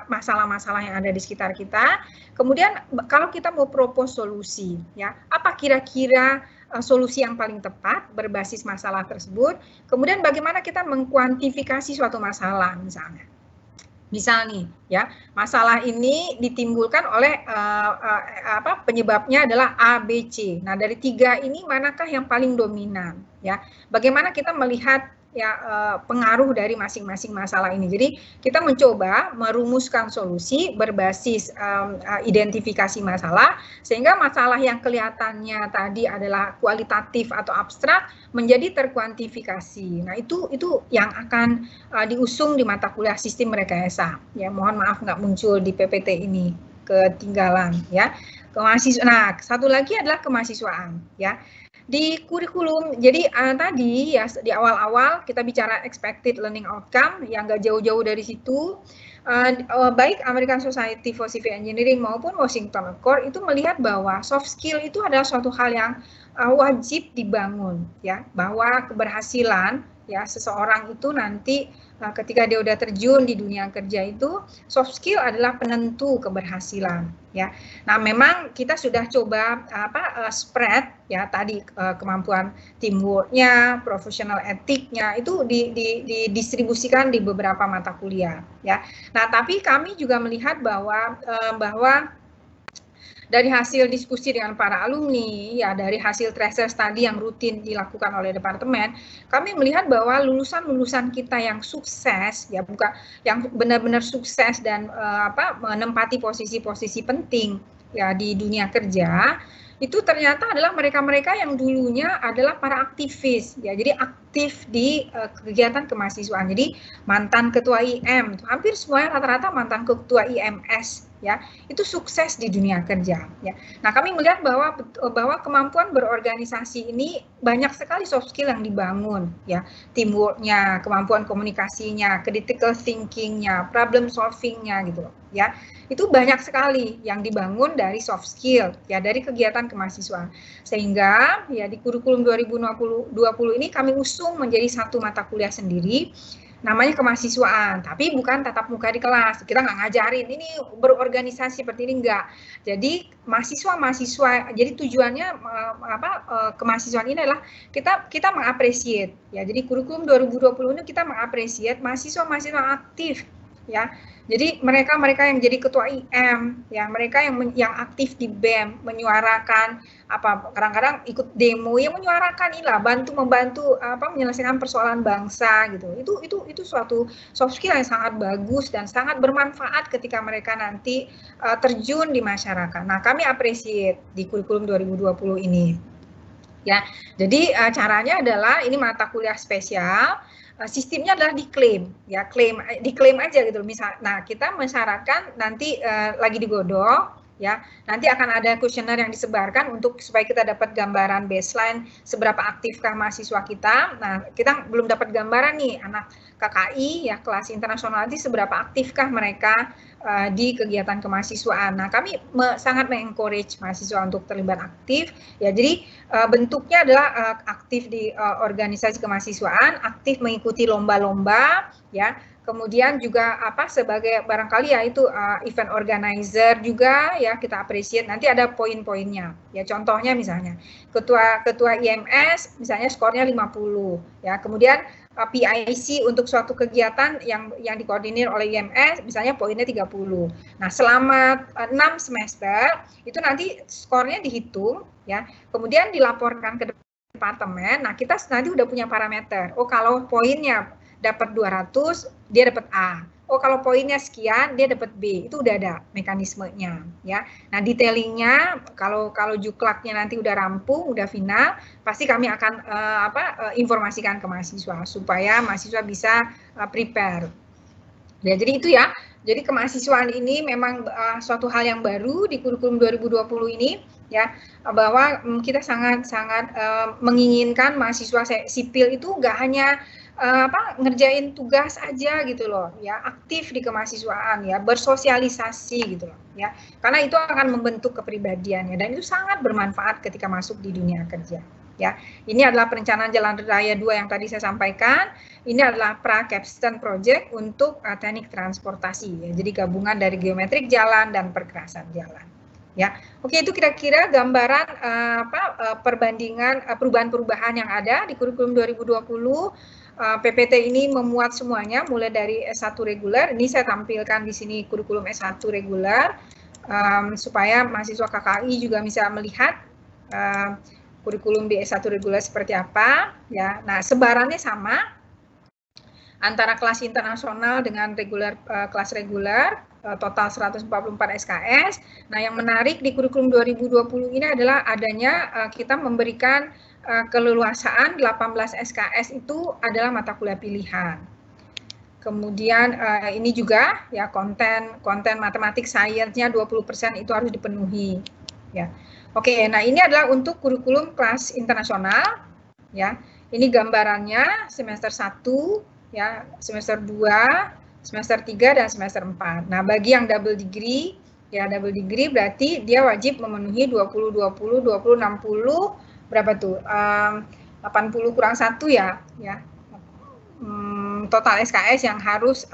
masalah-masalah yang ada di sekitar kita, kemudian kalau kita mau propose solusi ya, apa kira-kira solusi yang paling tepat berbasis masalah tersebut. Kemudian bagaimana kita mengkuantifikasi suatu masalah misalnya. Misal nih, ya, masalah ini ditimbulkan oleh penyebabnya adalah A, B, C. Nah, dari 3 ini manakah yang paling dominan, ya? Bagaimana kita melihat ya pengaruh dari masing-masing masalah ini. Jadi kita mencoba merumuskan solusi berbasis identifikasi masalah, sehingga masalah yang kelihatannya tadi adalah kualitatif atau abstrak menjadi terkuantifikasi. Nah itu yang akan diusung di mata kuliah sistem rekayasa. Ya mohon maaf nggak muncul di PPT ini, ketinggalan ya. Nah satu lagi adalah kemahasiswaan ya. Di kurikulum, jadi tadi ya di awal-awal kita bicara expected learning outcome yang nggak jauh-jauh dari situ, baik American Society for Civil Engineering maupun Washington Accord itu melihat bahwa soft skill itu adalah suatu hal yang wajib dibangun, ya, bahwa keberhasilan ya seseorang itu nanti ketika dia udah terjun di dunia kerja itu soft skill adalah penentu keberhasilan ya. Nah, memang kita sudah coba spread ya tadi kemampuan teamwork-nya, professional etiknya itu didistribusikan di beberapa mata kuliah ya. Nah, tapi kami juga melihat bahwa dari hasil diskusi dengan para alumni, ya dari hasil tracer study yang rutin dilakukan oleh departemen, kami melihat bahwa lulusan-lulusan kita yang sukses, ya bukan yang benar-benar sukses dan menempati posisi-posisi penting ya di dunia kerja, itu ternyata adalah mereka-mereka yang dulunya adalah para aktivis, ya jadi aktif di kegiatan kemahasiswaan. Jadi mantan ketua IM, hampir semuanya rata-rata mantan ketua IMS. Ya, itu sukses di dunia kerja. Ya. Nah, kami melihat bahwa kemampuan berorganisasi ini banyak sekali soft skill yang dibangun, ya, teamwork-nya, kemampuan komunikasinya, critical thinking-nya, problem solving-nya, gitu, ya. Itu banyak sekali yang dibangun dari soft skill, ya, dari kegiatan kemahasiswaan. Sehingga, ya, di kurikulum 2020 ini kami usung menjadi satu mata kuliah sendiri. Namanya kemahasiswaan, tapi bukan tatap muka di kelas. Kita nggak ngajarin ini berorganisasi seperti ini, enggak. Jadi mahasiswa, jadi tujuannya kemahasiswaan ini adalah kita mengapresiasi. Ya, jadi kurikulum 2020 ini kita mengapresiasi mahasiswa-mahasiswa aktif, ya. Jadi mereka yang jadi ketua IM, ya mereka yang aktif di BEM, menyuarakan kadang-kadang ikut demo yang menyuarakan inilah membantu menyelesaikan persoalan bangsa gitu. Itu suatu soft skill yang sangat bagus dan sangat bermanfaat ketika mereka nanti terjun di masyarakat. Nah, kami apresiasi di kurikulum 2020 ini. Ya, jadi caranya adalah ini mata kuliah spesial. Sistemnya adalah diklaim aja gitu misal. Nah, kita mensyaratkan nanti lagi digodok ya, nanti akan ada kuesioner yang disebarkan supaya kita dapat gambaran baseline seberapa aktifkah mahasiswa kita. Nah, kita belum dapat gambaran nih anak KKI ya kelas internasional nanti seberapa aktifkah mereka di kegiatan kemahasiswaan. Nah, kami sangat mengencourage mahasiswa untuk terlibat aktif ya. Jadi bentuknya adalah aktif di organisasi kemahasiswaan, aktif mengikuti lomba-lomba ya. Kemudian juga sebagai barangkali ya itu event organizer juga ya kita apresiasi. Nanti ada poin-poinnya. Ya contohnya misalnya ketua IMS misalnya skornya 50 ya. Kemudian PIC untuk suatu kegiatan yang dikoordinir oleh IMS misalnya poinnya 30. Nah, selama 6 semester itu nanti skornya dihitung ya. Kemudian dilaporkan ke departemen. Nah, kita nanti udah punya parameter. Oh, kalau poinnya dapat 200, dia dapat A. Oh, kalau poinnya sekian, dia dapat B. Itu udah ada mekanismenya, ya. Nah, detailingnya kalau juklaknya nanti udah rampung, udah final, pasti kami akan informasikan ke mahasiswa supaya mahasiswa bisa prepare. Ya, jadi itu ya. Jadi kemahasiswaan ini memang suatu hal yang baru di kurikulum 2020 ini, ya, bahwa kita sangat menginginkan mahasiswa sipil itu nggak hanya ngerjain tugas aja gitu loh ya, aktif di kemahasiswaan ya, bersosialisasi gitu loh ya, karena itu akan membentuk kepribadiannya dan itu sangat bermanfaat ketika masuk di dunia kerja ya. Ini adalah perencanaan jalan raya 2 yang tadi saya sampaikan. Ini adalah pra-capstone project untuk teknik transportasi ya, jadi gabungan dari geometrik jalan dan perkerasan jalan Ya, oke, itu kira-kira gambaran perbandingan perubahan-perubahan yang ada di kurikulum 2020. PPT ini memuat semuanya, mulai dari S1 reguler. Ini saya tampilkan di sini kurikulum S1 reguler, supaya mahasiswa KKI juga bisa melihat kurikulum di S1 reguler seperti apa. Ya, nah sebarannya sama antara kelas internasional dengan kelas reguler, total 144 SKS. Nah, yang menarik di kurikulum 2020 ini adalah adanya kita memberikan keleluasaan 18 SKS itu adalah mata kuliah pilihan. Kemudian ini juga ya konten matematik sainsnya 20% itu harus dipenuhi. Ya. Oke, nah ini adalah untuk kurikulum kelas internasional. Ya, ini gambarannya semester 1. Ya, semester 2, semester 3, dan semester 4. Nah, bagi yang double degree, ya double degree berarti dia wajib memenuhi 20, 20, 20, 60, berapa tuh? 80 kurang 1 ya. Total SKS yang harus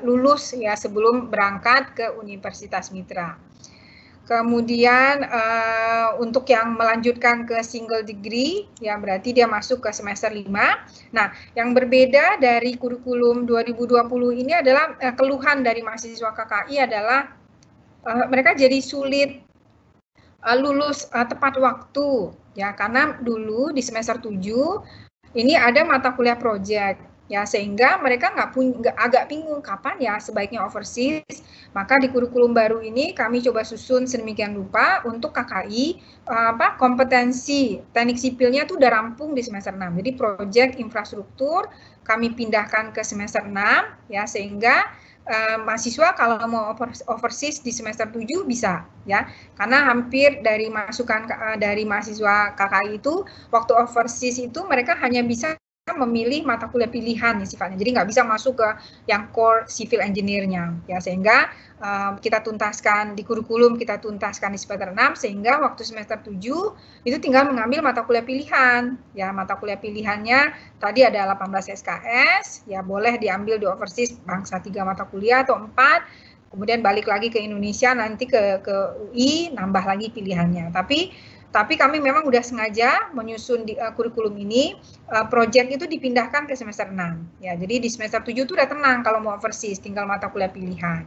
lulus ya sebelum berangkat ke Universitas Mitra. Kemudian untuk yang melanjutkan ke single degree, ya berarti dia masuk ke semester 5. Nah, yang berbeda dari kurikulum 2020 ini adalah keluhan dari mahasiswa KKI adalah mereka jadi sulit lulus tepat waktu, ya karena dulu di semester 7 ini ada mata kuliah project. Ya, sehingga mereka agak bingung kapan ya sebaiknya overseas. Maka di kurikulum baru ini kami coba susun sedemikian rupa untuk KKI kompetensi teknik sipilnya itu udah rampung di semester 6. Jadi proyek infrastruktur kami pindahkan ke semester 6 ya, sehingga mahasiswa kalau mau overseas di semester 7 bisa ya, karena hampir dari masukan dari mahasiswa KKI itu waktu overseas itu mereka hanya bisa memilih mata kuliah pilihan sifatnya, jadi nggak bisa masuk ke yang core civil engineer-nya ya, sehingga kita tuntaskan di kurikulum, kita tuntaskan di semester 6, sehingga waktu semester 7 itu tinggal mengambil mata kuliah pilihan ya. Mata kuliah pilihannya tadi ada 18 SKS ya, boleh diambil di overseas bangsa 3 mata kuliah atau 4, kemudian balik lagi ke Indonesia nanti ke UI nambah lagi pilihannya. Tapi kami memang udah sengaja menyusun di kurikulum ini, proyek itu dipindahkan ke semester 6. Ya, jadi di semester 7 itu udah tenang kalau mau overseas, tinggal mata kuliah pilihan.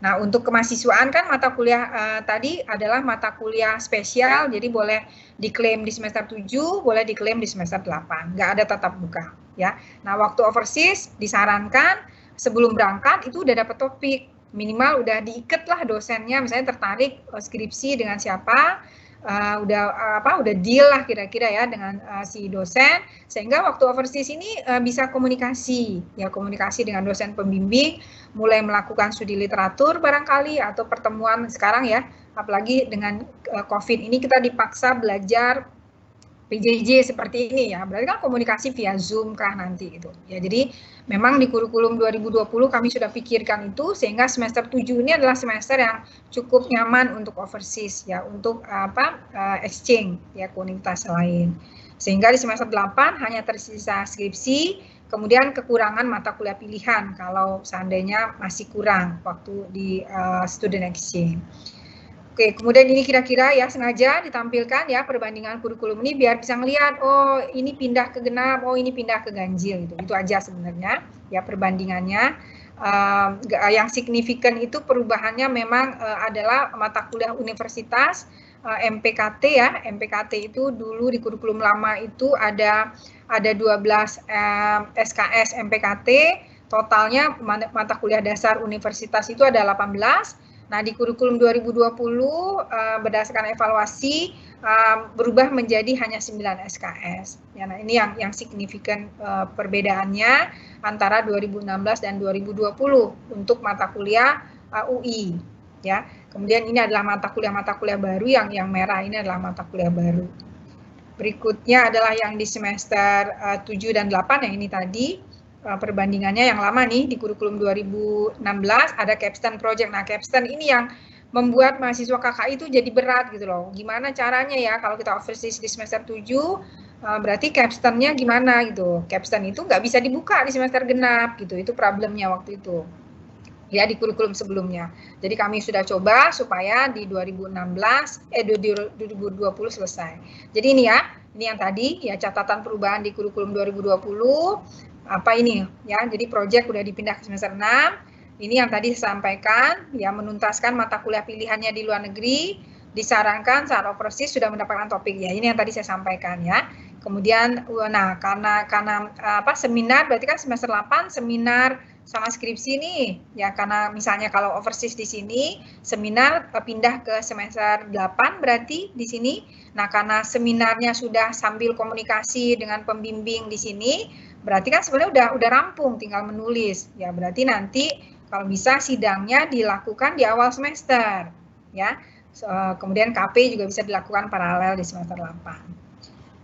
Nah, untuk kemahasiswaan kan mata kuliah tadi adalah mata kuliah spesial, jadi boleh diklaim di semester 7, boleh diklaim di semester 8. Nggak ada tatap muka. Ya. Nah, waktu overseas disarankan sebelum berangkat itu udah dapat topik. Minimal udah diikat lah dosennya, misalnya tertarik skripsi dengan siapa, udah deal lah kira-kira ya dengan si dosen, sehingga waktu overseas ini bisa komunikasi dengan dosen pembimbing, mulai melakukan studi literatur barangkali atau pertemuan sekarang ya, apalagi dengan COVID ini kita dipaksa belajar PJJ seperti ini ya, berarti kan komunikasi via Zoom kah nanti gitu ya. Jadi memang di kurikulum 2020 kami sudah pikirkan itu, sehingga semester 7 ini adalah semester yang cukup nyaman untuk overseas ya, untuk exchange ya ke universitas lain. Sehingga di semester 8 hanya tersisa skripsi, kemudian kekurangan mata kuliah pilihan kalau seandainya masih kurang waktu di student exchange. Oke, kemudian ini kira-kira ya sengaja ditampilkan ya perbandingan kurikulum ini biar bisa ngelihat, oh ini pindah ke genap, oh ini pindah ke ganjil gitu. Itu aja sebenarnya ya perbandingannya. Yang signifikan itu perubahannya memang adalah mata kuliah universitas, MPKT ya. MPKT itu dulu di kurikulum lama itu ada 12 SKS MPKT, totalnya mata kuliah dasar universitas itu ada 18. Nah, di kurikulum 2020 berdasarkan evaluasi berubah menjadi hanya 9 SKS. Ya, nah ini yang signifikan perbedaannya antara 2016 dan 2020 untuk mata kuliah UI. Ya, kemudian ini adalah mata kuliah baru, yang merah ini adalah mata kuliah baru. Berikutnya adalah yang di semester 7 dan 8 yang ini tadi. Perbandingannya yang lama nih di kurikulum 2016 ada capstone project. Nah, capstone ini yang membuat mahasiswa KKI itu jadi berat gitu loh. Gimana caranya ya kalau kita overseas di semester 7, berarti capstone-nya gimana gitu. Capstone itu nggak bisa dibuka di semester genap gitu. Itu problemnya waktu itu. ya di kurikulum sebelumnya. Jadi kami sudah coba supaya di 2020 selesai. Jadi ini ya, ini yang tadi ya catatan perubahan di kurikulum 2020. Apa ini ya? Jadi proyek udah dipindah ke semester 6. Ini yang tadi saya sampaikan ya, menuntaskan mata kuliah pilihannya di luar negeri, disarankan saat overseas sudah mendapatkan topik ya. Ini yang tadi saya sampaikan ya. Kemudian nah karena apa seminar berarti kan semester 8 seminar sama skripsi nih ya, karena misalnya kalau overseas di sini seminar pindah ke semester 8 berarti di sini. Nah, karena seminarnya sudah sambil komunikasi dengan pembimbing di sini, berarti kan sebenarnya udah rampung, tinggal menulis ya. Berarti nanti kalau bisa sidangnya dilakukan di awal semester ya. Kemudian KP juga bisa dilakukan paralel di semester 8.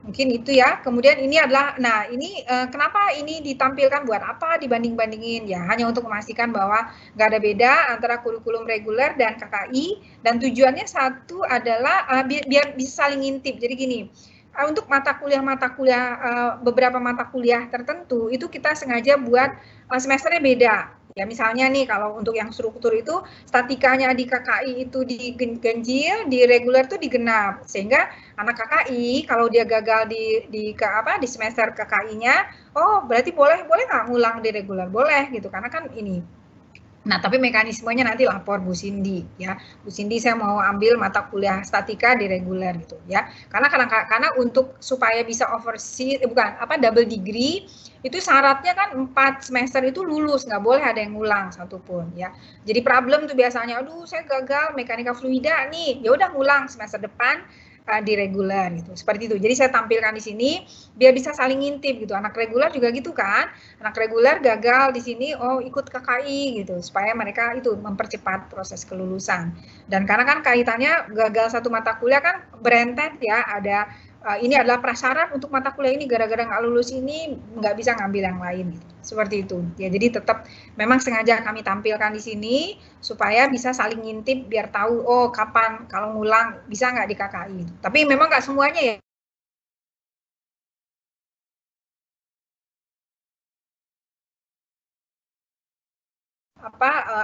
Mungkin itu ya. Kemudian ini adalah, nah ini kenapa ini ditampilkan, buat apa dibanding-bandingin ya, hanya untuk memastikan bahwa nggak ada beda antara kurikulum reguler dan KKI, dan tujuannya satu adalah biar bisa saling ngintip. Jadi gini, untuk mata kuliah beberapa mata kuliah tertentu itu kita sengaja buat semesternya beda. Ya misalnya nih kalau untuk yang struktur itu statikanya di KKI itu diganjil, di reguler itu digenap, sehingga anak KKI kalau dia gagal di semester KKI-nya, oh berarti boleh nggak ngulang di reguler, boleh gitu, karena kan ini. Nah, tapi mekanismenya nanti lapor Bu Cindy ya. Bu Cindy, saya mau ambil mata kuliah statika di reguler gitu ya. Karena untuk supaya bisa overseas double degree itu syaratnya kan 4 semester itu lulus, nggak boleh ada yang ngulang satupun ya. Jadi problem tuh biasanya, aduh saya gagal mekanika fluida nih, ya udah ngulang semester depan di reguler gitu, seperti itu. Jadi saya tampilkan di sini biar bisa saling ngintip gitu. Anak reguler juga gitu kan, anak reguler gagal di sini, oh ikut KKI gitu, supaya mereka itu mempercepat proses kelulusan. Dan karena kan kaitannya gagal satu mata kuliah kan berentet ya, ada ini adalah prasyarat untuk mata kuliah ini, gara-gara nggak lulus ini nggak bisa ngambil yang lain gitu. Seperti itu ya. Jadi tetap memang sengaja kami tampilkan di sini supaya bisa saling ngintip biar tahu oh kapan kalau ngulang bisa nggak di KKI. Tapi memang nggak semuanya ya.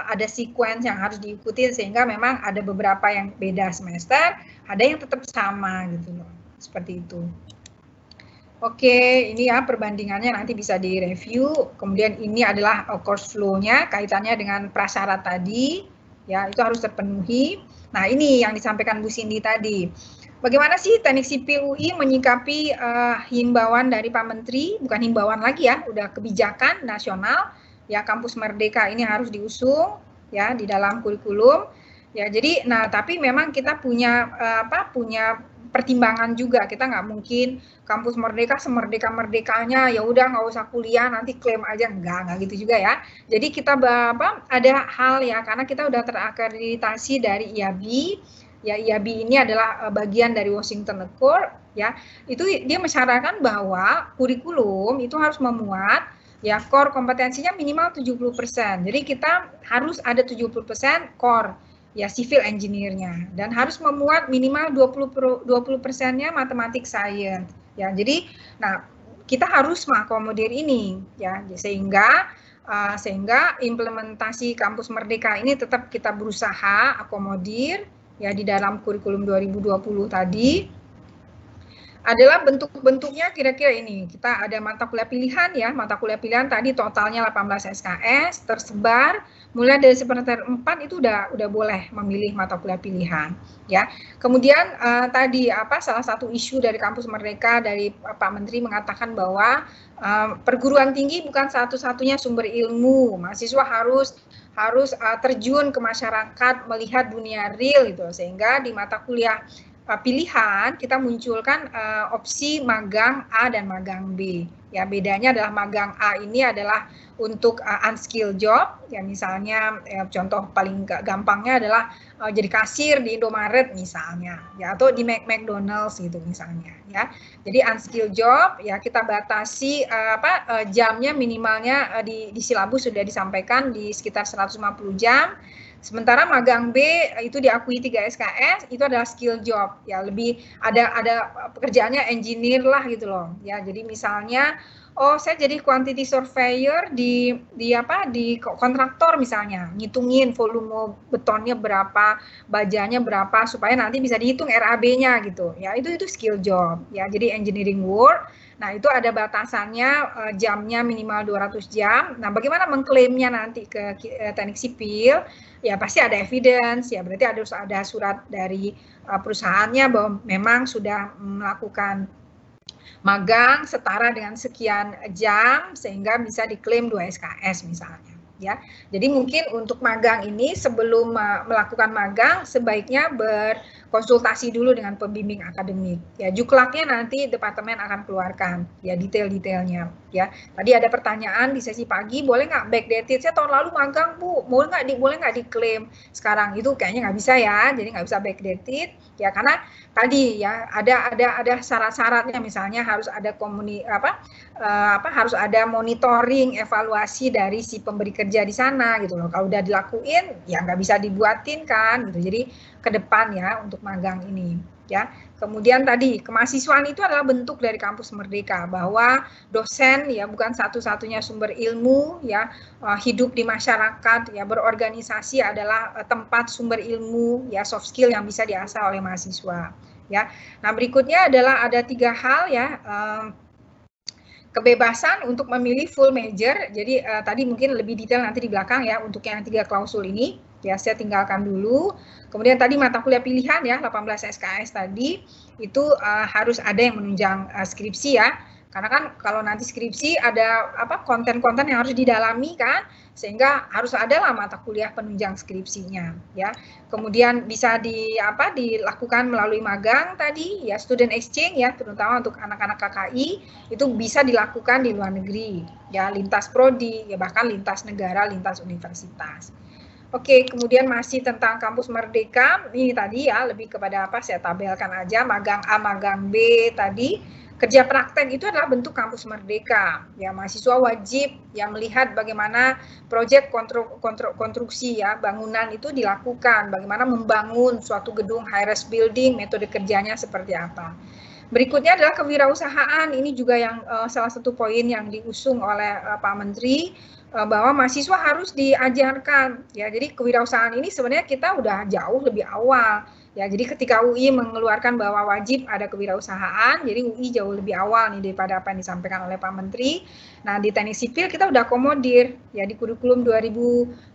Ada sequence yang harus diikuti, sehingga memang ada beberapa yang beda semester, ada yang tetap sama gitu loh. Seperti itu. Oke, ini ya perbandingannya nanti bisa direview. Kemudian ini adalah course flow-nya, kaitannya dengan prasyarat tadi, ya itu harus terpenuhi. Nah ini yang disampaikan Bu Cindy tadi. Bagaimana sih Teknik Sipil UI menyikapi himbauan dari Pak Menteri? Bukan himbauan lagi ya, udah kebijakan nasional. Ya Kampus Merdeka ini harus diusung ya di dalam kurikulum. Ya jadi, nah tapi memang kita punya punya pertimbangan juga, kita nggak mungkin Kampus Merdeka semerdeka-merdekanya ya udah nggak usah kuliah nanti klaim aja, nggak gitu juga ya. Jadi kita ada hal ya, karena kita udah terakreditasi dari IABI ya, IABI ini adalah bagian dari Washington Accord ya, itu dia mensyaratkan bahwa kurikulum itu harus memuat ya core kompetensinya minimal 70%. Jadi kita harus ada 70% core ya civil engineer-nya, dan harus memuat minimal 20%-nya matematik science ya. Jadi nah kita harus mengakomodir ini ya, sehingga implementasi Kampus Merdeka ini tetap kita berusaha akomodir ya di dalam kurikulum 2020 tadi. Adalah bentuk-bentuknya kira-kira ini. Kita ada mata kuliah pilihan ya, mata kuliah pilihan tadi totalnya 18 SKS tersebar, mulai dari semester 4 itu udah boleh memilih mata kuliah pilihan ya. Kemudian tadi salah satu isu dari Kampus Merdeka dari Pak Menteri mengatakan bahwa perguruan tinggi bukan satu-satunya sumber ilmu, mahasiswa harus terjun ke masyarakat, melihat dunia real gitu, sehingga di mata kuliah pilihan kita munculkan opsi magang A dan magang B. Ya, bedanya adalah magang A ini adalah untuk unskilled job, ya misalnya contoh paling gampangnya adalah jadi kasir di Indomaret misalnya, ya atau di McDonald's gitu misalnya, ya. Jadi unskilled job ya kita batasi jamnya minimalnya di silabus sudah disampaikan di sekitar 150 jam. Sementara magang B itu diakui 3 SKS itu adalah skill job ya, lebih ada pekerjaannya engineer lah gitu loh ya. Jadi misalnya oh saya jadi quantity surveyor di kontraktor misalnya, ngitungin volume betonnya berapa, bajanya berapa supaya nanti bisa dihitung RAB-nya gitu. Ya, itu skill job ya. Jadi engineering work. Nah, itu ada batasannya, jamnya minimal 200 jam. Nah, bagaimana mengklaimnya nanti ke teknik sipil? Ya pasti ada evidence, ya berarti harus ada surat dari perusahaannya bahwa memang sudah melakukan magang setara dengan sekian jam sehingga bisa diklaim 2 SKS misalnya. Ya, jadi mungkin untuk magang ini sebelum melakukan magang sebaiknya berkonsultasi dulu dengan pembimbing akademik. Ya, juklaknya nanti departemen akan keluarkan ya detail-detailnya. Ya, tadi ada pertanyaan di sesi pagi, boleh nggak backdated? Saya tahun lalu magang Bu, boleh nggak diklaim sekarang? Itu kayaknya nggak bisa ya, jadi nggak bisa backdated. Ya, karena tadi ya ada syarat-syaratnya, misalnya harus ada harus ada monitoring, evaluasi dari si pemberi kerja di sana gitu loh. Kalau udah dilakuin ya nggak bisa dibuatin kan gitu. Jadi ke depan ya untuk magang ini ya. Kemudian tadi kemahasiswaan itu adalah bentuk dari kampus Merdeka, bahwa dosen ya bukan satu-satunya sumber ilmu ya, hidup di masyarakat ya, berorganisasi adalah tempat sumber ilmu ya, soft skill yang bisa diasah oleh mahasiswa ya. Nah, berikutnya adalah ada 3 hal ya, kebebasan untuk memilih full major. Jadi tadi mungkin lebih detail nanti di belakang ya untuk yang 3 klausul ini. Ya, saya tinggalkan dulu. Kemudian tadi mata kuliah pilihan ya, 18 SKS tadi itu harus ada yang menunjang skripsi ya. Karena kan kalau nanti skripsi ada konten-konten yang harus didalami kan, sehingga harus ada lah mata kuliah penunjang skripsinya ya. Kemudian bisa dilakukan melalui magang tadi ya, student exchange ya, terutama untuk anak-anak KKI itu bisa dilakukan di luar negeri ya, lintas prodi ya, bahkan lintas negara, lintas universitas. Oke, kemudian masih tentang kampus Merdeka, ini tadi ya lebih kepada saya tabelkan aja, magang A, magang B tadi. Kerja praktek itu adalah bentuk kampus Merdeka. Ya, mahasiswa wajib ya melihat bagaimana proyek konstruksi ya, bangunan itu dilakukan, bagaimana membangun suatu gedung high-rise building, metode kerjanya seperti apa. Berikutnya adalah kewirausahaan, ini juga yang salah satu poin yang diusung oleh Pak Menteri, bahwa mahasiswa harus diajarkan ya. Jadi kewirausahaan ini sebenarnya kita udah jauh lebih awal ya. Jadi ketika UI mengeluarkan bahwa wajib ada kewirausahaan, jadi UI jauh lebih awal nih daripada apa yang disampaikan oleh Pak Menteri. Nah, di teknik sipil kita udah akomodir ya di kurikulum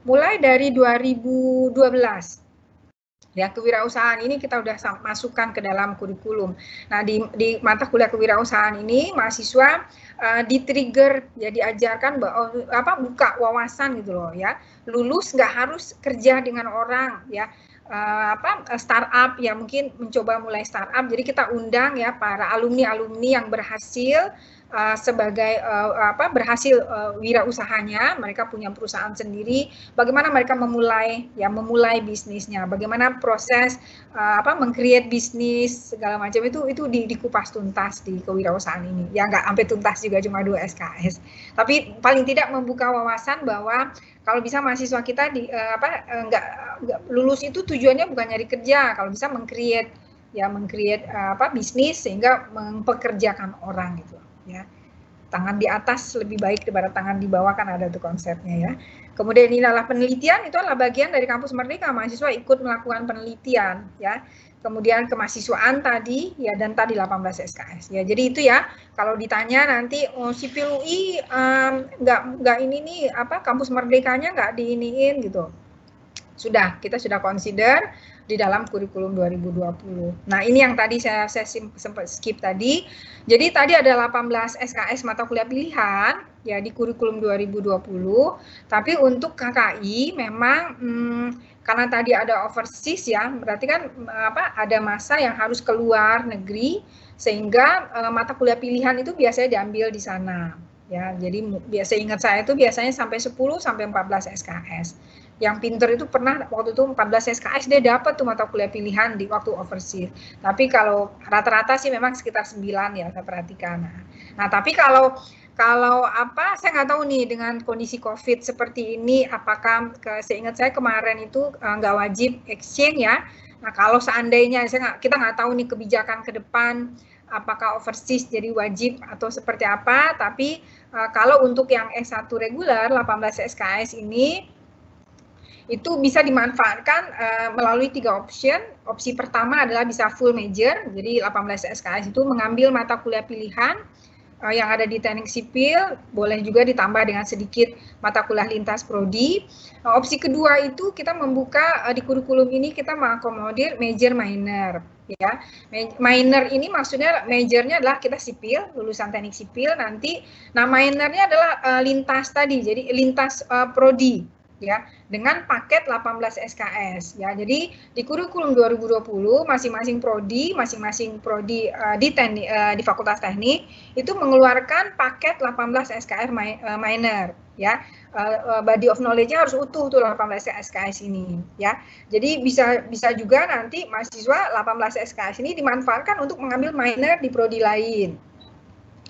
mulai dari 2012. Ya, kewirausahaan ini kita udah masukkan ke dalam kurikulum. Nah, di mata kuliah kewirausahaan ini mahasiswa di-trigger ya, diajarkan bahwa buka wawasan gitu loh ya. Lulus nggak harus kerja dengan orang ya. Startup ya, mungkin mencoba mulai startup. Jadi kita undang ya para alumni-alumni yang berhasil sebagai berhasil wirausahanya, mereka punya perusahaan sendiri, bagaimana mereka memulai bisnisnya, bagaimana proses meng-create bisnis segala macam itu dikupas tuntas di kewirausahaan ini. Ya nggak sampai tuntas juga, cuma 2 SKS. Tapi paling tidak membuka wawasan bahwa kalau bisa mahasiswa kita nggak lulus itu tujuannya bukan nyari kerja, kalau bisa meng-create bisnis sehingga mempekerjakan orang gitu ya. Tangan di atas lebih baik daripada tangan di bawah, kan ada tuh konsepnya ya. Kemudian ini adalah penelitian, itu adalah bagian dari kampus Merdeka, mahasiswa ikut melakukan penelitian ya. Kemudian kemahasiswaan tadi ya, dan tadi 18 SKS ya. Jadi itu ya, kalau ditanya nanti sipil UI nggak ini nih kampus Merdekanya nggak diiniin gitu. Kita sudah consider di dalam kurikulum 2020. Nah, ini yang tadi saya sempat skip tadi. Jadi tadi ada 18 SKS mata kuliah pilihan ya di kurikulum 2020. Tapi untuk KKI memang karena tadi ada overseas ya, berarti kan ada masa yang harus keluar negeri, sehingga mata kuliah pilihan itu biasanya diambil di sana. Ya, jadi biasa ingat saya itu biasanya sampai 10 sampai 14 SKS. Yang pinter itu pernah waktu itu 14 SKS dia dapat tuh mata kuliah pilihan di waktu overseas. Tapi kalau rata-rata sih memang sekitar 9 ya saya perhatikan. Nah, tapi kalau saya nggak tahu nih dengan kondisi COVID seperti ini, apakah seingat saya kemarin itu nggak wajib exchange ya. Nah, kalau seandainya kita nggak tahu nih kebijakan ke depan apakah overseas jadi wajib atau seperti apa, tapi kalau untuk yang S1 reguler 18 SKS ini itu bisa dimanfaatkan melalui 3 option. Opsi pertama adalah bisa full major, jadi 18 SKS itu mengambil mata kuliah pilihan yang ada di teknik sipil, boleh juga ditambah dengan sedikit mata kuliah lintas prodi. Opsi kedua itu kita membuka di kurikulum ini kita mengakomodir major minor, ya. Minor ini maksudnya majornya adalah kita sipil, lulusan teknik sipil nanti. Nah, minornya adalah lintas tadi, jadi lintas prodi, ya, dengan paket 18 SKS, ya. Jadi di kurikulum 2020 masing-masing prodi di Fakultas Teknik itu mengeluarkan paket 18 SKS minor, ya. Body of knowledge-nya harus utuh tuh 18 SKS ini, ya. Jadi bisa juga nanti mahasiswa 18 SKS ini dimanfaatkan untuk mengambil minor di prodi lain.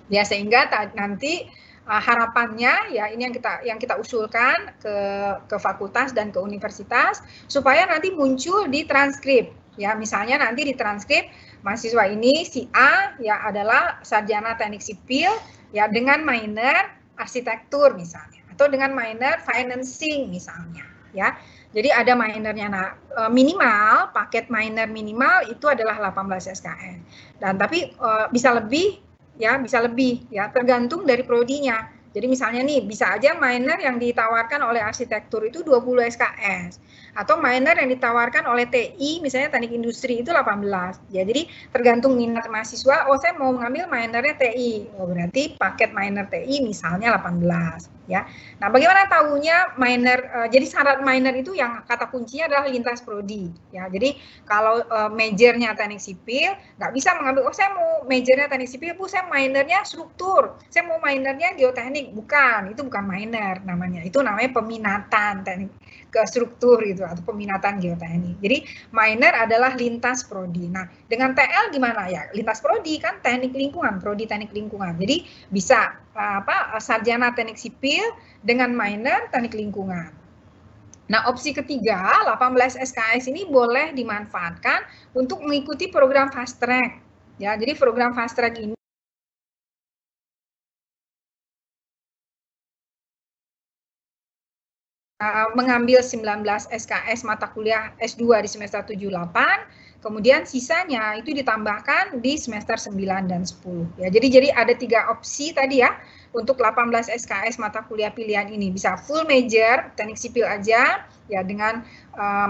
Ya, sehingga nanti harapannya ya ini yang kita usulkan ke fakultas dan ke universitas supaya nanti muncul di transkrip, ya. Misalnya nanti di transkrip mahasiswa ini si A ya adalah sarjana teknik sipil ya dengan minor arsitektur misalnya, atau dengan minor financing misalnya, ya. Jadi ada minornya. Nah, minimal paket minor minimal itu adalah 18 SKS. Dan tapi bisa lebih ya, tergantung dari prodinya. Jadi misalnya nih, bisa aja minor yang ditawarkan oleh arsitektur itu 20 SKS. Atau minor yang ditawarkan oleh TI, misalnya teknik industri itu 18. Ya, jadi tergantung minat mahasiswa, oh saya mau mengambil minornya TI. Oh, berarti paket minor TI misalnya 18. Ya. Nah, bagaimana tahunya minor, jadi syarat minor itu yang kata kuncinya adalah lintas prodi. Ya, jadi kalau majornya teknik sipil, nggak bisa mengambil, oh saya mau majornya teknik sipil, Bu, saya minornya struktur, saya mau minornya geoteknik. Bukan, itu bukan minor namanya, itu namanya peminatan teknik ke struktur gitu, atau peminatan geoteknik. Jadi minor adalah lintas prodi. Nah, dengan TL gimana ya? Lintas prodi kan teknik lingkungan, prodi teknik lingkungan. Jadi bisa sarjana teknik sipil dengan minor teknik lingkungan. Nah, opsi ketiga, 18 SKS ini boleh dimanfaatkan untuk mengikuti program fast track. Ya, jadi program fast track ini mengambil 19 SKS mata kuliah S2 di semester 7-8, kemudian sisanya itu ditambahkan di semester 9 dan 10. Ya, jadi ada 3 opsi tadi ya untuk 18 SKS mata kuliah pilihan ini. Bisa full major, teknik sipil aja ya dengan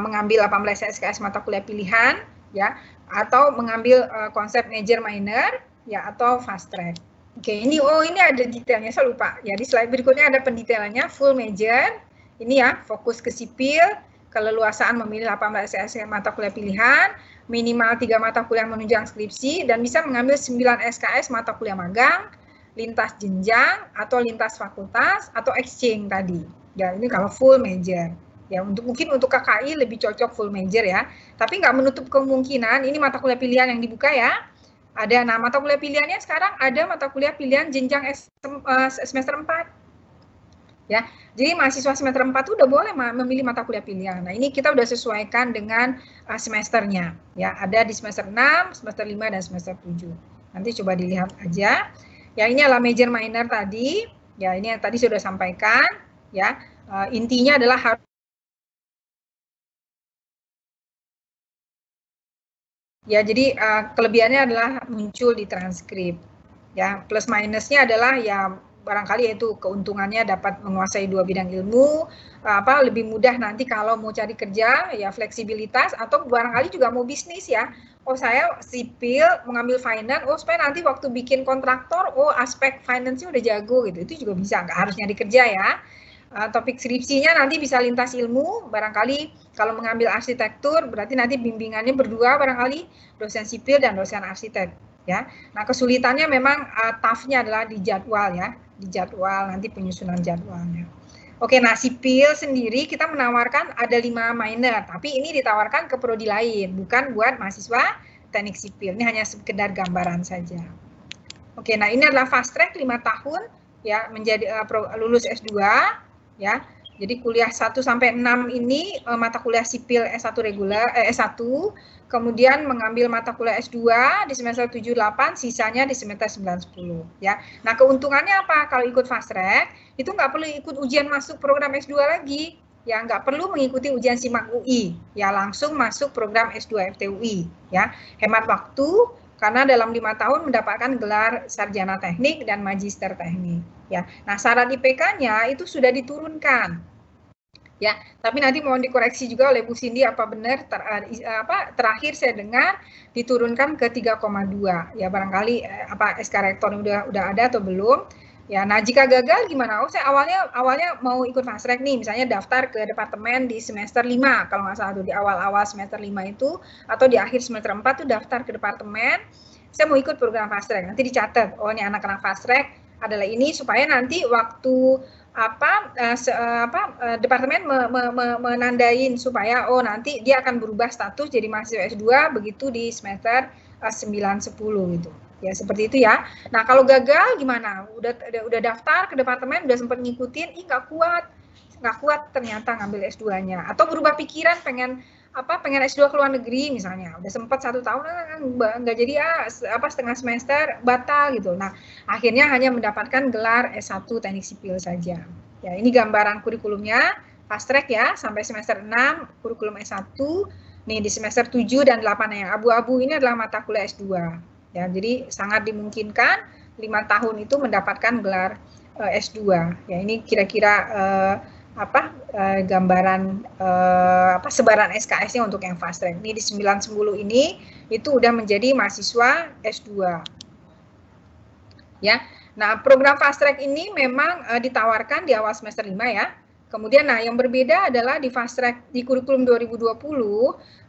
mengambil 18 SKS mata kuliah pilihan ya, atau mengambil konsep major minor ya, atau fast track. Oke, ini ada detailnya, saya lupa. Ya, di slide berikutnya ada pendetailannya full major. Ini ya, fokus ke sipil, keleluasaan memilih 18 SKS mata kuliah pilihan, minimal 3 mata kuliah menunjang skripsi, dan bisa mengambil 9 SKS mata kuliah magang, lintas jenjang, atau lintas fakultas, atau exchange tadi. Ya, ini kalau full major. Ya, mungkin untuk KKI lebih cocok full major ya, tapi nggak menutup kemungkinan, ini mata kuliah pilihan yang dibuka ya. Ada, nah mata kuliah pilihannya sekarang ada mata kuliah pilihan jenjang semester 4. Ya, jadi mahasiswa semester 4 itu udah boleh memilih mata kuliah pilihan. Nah, ini kita udah sesuaikan dengan semesternya. Ya, ada di semester 6, semester 5, dan semester 7. Nanti coba dilihat aja. Ya, ini adalah major minor tadi. Ya, ini yang tadi sudah sampaikan. Ya, intinya adalah harus ya, jadi kelebihannya adalah muncul di transkrip. Ya, plus minusnya adalah ya barangkali yaitu keuntungannya dapat menguasai 2 bidang ilmu, lebih mudah nanti kalau mau cari kerja, ya fleksibilitas, atau barangkali juga mau bisnis ya. Oh, saya sipil mengambil finance, oh supaya nanti waktu bikin kontraktor, oh aspek finance-nya udah jago gitu. Itu juga bisa, nggak harus nyari kerja ya. Topik skripsinya nanti bisa lintas ilmu, barangkali kalau mengambil arsitektur berarti nanti bimbingannya berdua barangkali, dosen sipil dan dosen arsitek. Ya, nah kesulitannya memang tough-nya adalah di jadwal ya, di jadwal nanti penyusunan jadwalnya. Oke, nah sipil sendiri kita menawarkan ada 5 minor, tapi ini ditawarkan ke prodi lain, bukan buat mahasiswa teknik sipil. Ini hanya sekedar gambaran saja. Oke, nah ini adalah fast track 5 tahun ya menjadi lulus S2 ya. Jadi kuliah 1 sampai 6 ini mata kuliah sipil S1 reguler, S1, kemudian mengambil mata kuliah S2 di semester 7-8, sisanya di semester 9-10 ya. Nah, keuntungannya apa? Kalau ikut fast track itu nggak perlu ikut ujian masuk program S2 lagi. Ya, nggak perlu mengikuti ujian SIMAK UI, ya langsung masuk program S2 FTUI ya. Hemat waktu karena dalam 5 tahun mendapatkan gelar sarjana teknik dan magister teknik ya. Nah, syarat IPK-nya itu sudah diturunkan. Ya, tapi nanti mohon dikoreksi juga oleh Bu Cindy apa benar terakhir saya dengar diturunkan ke 3,2 ya, barangkali SK Rektor udah ada atau belum ya. Nah, jika gagal gimana? Oh, saya awalnya mau ikut fast track nih, misalnya daftar ke departemen di semester 5 kalau nggak salah tuh, di awal-awal semester 5 itu atau di akhir semester 4 tuh daftar ke departemen, saya mau ikut program fast track. Nanti dicatat, oh ini anak-anak fast track adalah ini, supaya nanti waktu departemen menandain supaya oh nanti dia akan berubah status jadi mahasiswa S2 begitu di semester 9-10 gitu. Ya seperti itu ya. Nah, kalau gagal gimana? Udah daftar ke departemen, udah sempat ngikutin, nggak kuat ternyata ngambil S2-nya, atau berubah pikiran pengen S2 ke luar negeri misalnya, udah sempat 1 tahun nggak jadi setengah semester batal gitu. Nah, akhirnya hanya mendapatkan gelar S1 teknik sipil saja. Ya, ini gambaran kurikulumnya fast track ya, sampai semester 6 kurikulum S1. Nih di semester 7 dan 8 yang abu-abu ini adalah mata kuliah S2. Ya, jadi sangat dimungkinkan 5 tahun itu mendapatkan gelar S2. Ya, ini kira-kira gambaran sebaran SKS-nya untuk yang fast track. Ini di 9-10 ini itu udah menjadi mahasiswa S2. Ya. Nah, program fast track ini memang ditawarkan di awal semester 5 ya. Kemudian yang berbeda adalah di fast track di kurikulum 2020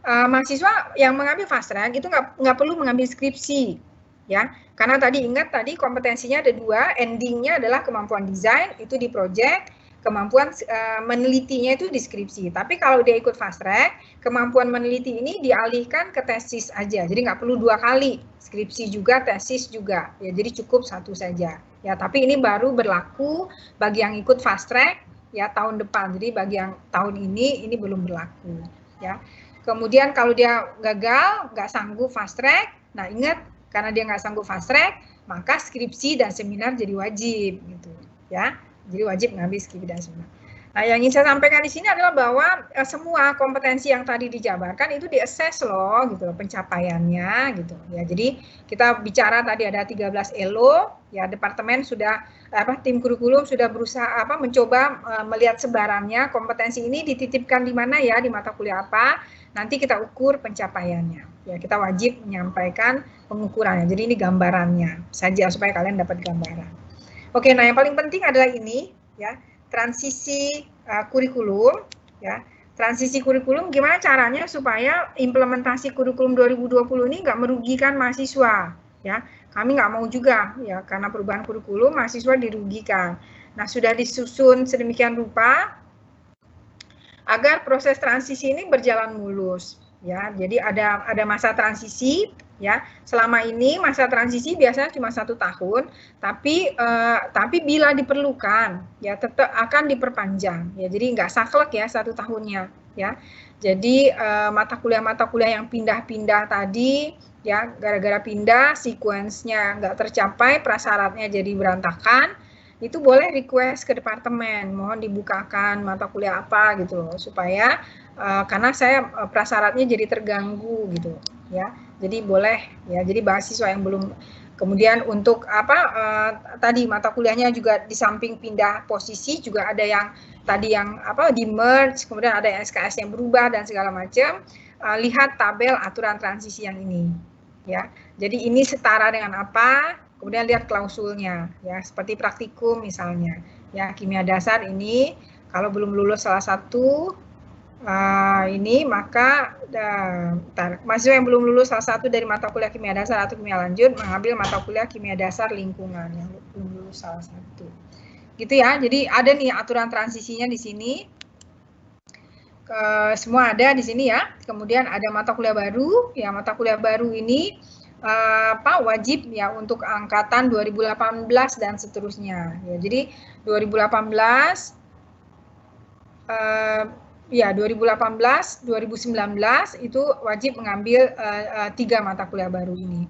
mahasiswa yang mengambil fast track itu nggak perlu mengambil skripsi ya. Karena ingat tadi kompetensinya ada 2, endingnya adalah kemampuan desain itu di project, kemampuan menelitinya itu di skripsi. Tapi kalau dia ikut fast track, kemampuan meneliti ini dialihkan ke tesis aja. Jadi nggak perlu 2 kali, skripsi juga, tesis juga. Ya, jadi cukup 1 saja. Ya, tapi ini baru berlaku bagi yang ikut fast track ya tahun depan. Jadi bagi yang tahun ini belum berlaku. Ya. Kemudian kalau dia gagal, nggak sanggup fast track, nah ingat karena dia nggak sanggup fast track, maka skripsi dan seminar jadi wajib gitu. Ya. Jadi wajib ngambil skripsi dan seminar. Nah, yang ingin saya sampaikan di sini adalah bahwa semua kompetensi yang tadi dijabarkan itu diassess loh, gitu loh, pencapaiannya, gitu. Ya, jadi kita bicara tadi ada 13 ELO, ya departemen sudah tim kurikulum sudah berusaha mencoba melihat sebarannya kompetensi ini dititipkan di mana ya, di mata kuliah apa. Nanti kita ukur pencapaiannya. Ya, kita wajib menyampaikan pengukurannya. Jadi ini gambarannya saja supaya kalian dapat gambaran. Oke, nah yang paling penting adalah ini ya, transisi kurikulum ya. Transisi kurikulum gimana caranya supaya implementasi kurikulum 2020 ini nggak merugikan mahasiswa ya. Kami nggak mau juga ya, karena perubahan kurikulum mahasiswa dirugikan. Nah, sudah disusun sedemikian rupa agar proses transisi ini berjalan mulus ya. Jadi ada masa transisi ya. Selama ini masa transisi biasanya cuma 1 tahun, tapi bila diperlukan ya tetap akan diperpanjang ya. Jadi nggak saklek ya 1 tahunnya ya. Jadi mata kuliah yang pindah-pindah tadi ya, gara-gara pindah sekuensnya nggak tercapai, prasyaratnya jadi berantakan, itu boleh request ke departemen, mohon dibukakan mata kuliah apa gitu loh, supaya karena saya prasyaratnya jadi terganggu gitu ya. Jadi boleh ya, jadi mahasiswa yang belum, kemudian untuk tadi mata kuliahnya juga di samping pindah posisi juga ada yang tadi yang di merge, kemudian ada yang SKS yang berubah dan segala macam. Lihat tabel aturan transisi yang ini ya. Jadi ini setara dengan apa? Kemudian lihat klausulnya ya, seperti praktikum misalnya ya, kimia dasar ini kalau belum lulus salah satu ini maka mahasiswa yang belum lulus salah satu dari mata kuliah kimia dasar atau kimia lanjut mengambil mata kuliah kimia dasar lingkungan yang belum lulus salah satu. Gitu ya. Jadi ada nih aturan transisinya di sini. Semua ada di sini ya. Kemudian ada mata kuliah baru. Ya, mata kuliah baru ini wajib ya untuk angkatan 2018 dan seterusnya. Ya, jadi 2018 ya 2018, 2019 itu wajib mengambil 3 mata kuliah baru ini.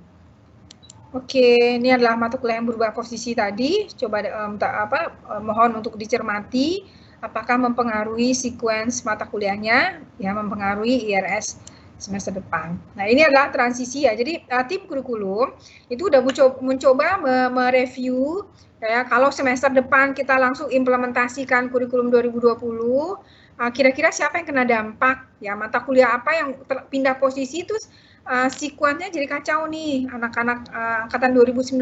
Oke, ini adalah mata kuliah yang berubah posisi tadi. Coba mohon untuk dicermati apakah mempengaruhi sequence mata kuliahnya, ya mempengaruhi IRS semester depan. Nah, ini adalah transisi ya. Jadi tim kurikulum itu udah mencoba mereview ya, kalau semester depan kita langsung implementasikan kurikulum 2020, kira-kira siapa yang kena dampak ya, mata kuliah apa yang pindah posisi itu sekuennya jadi kacau nih. Anak-anak angkatan 2019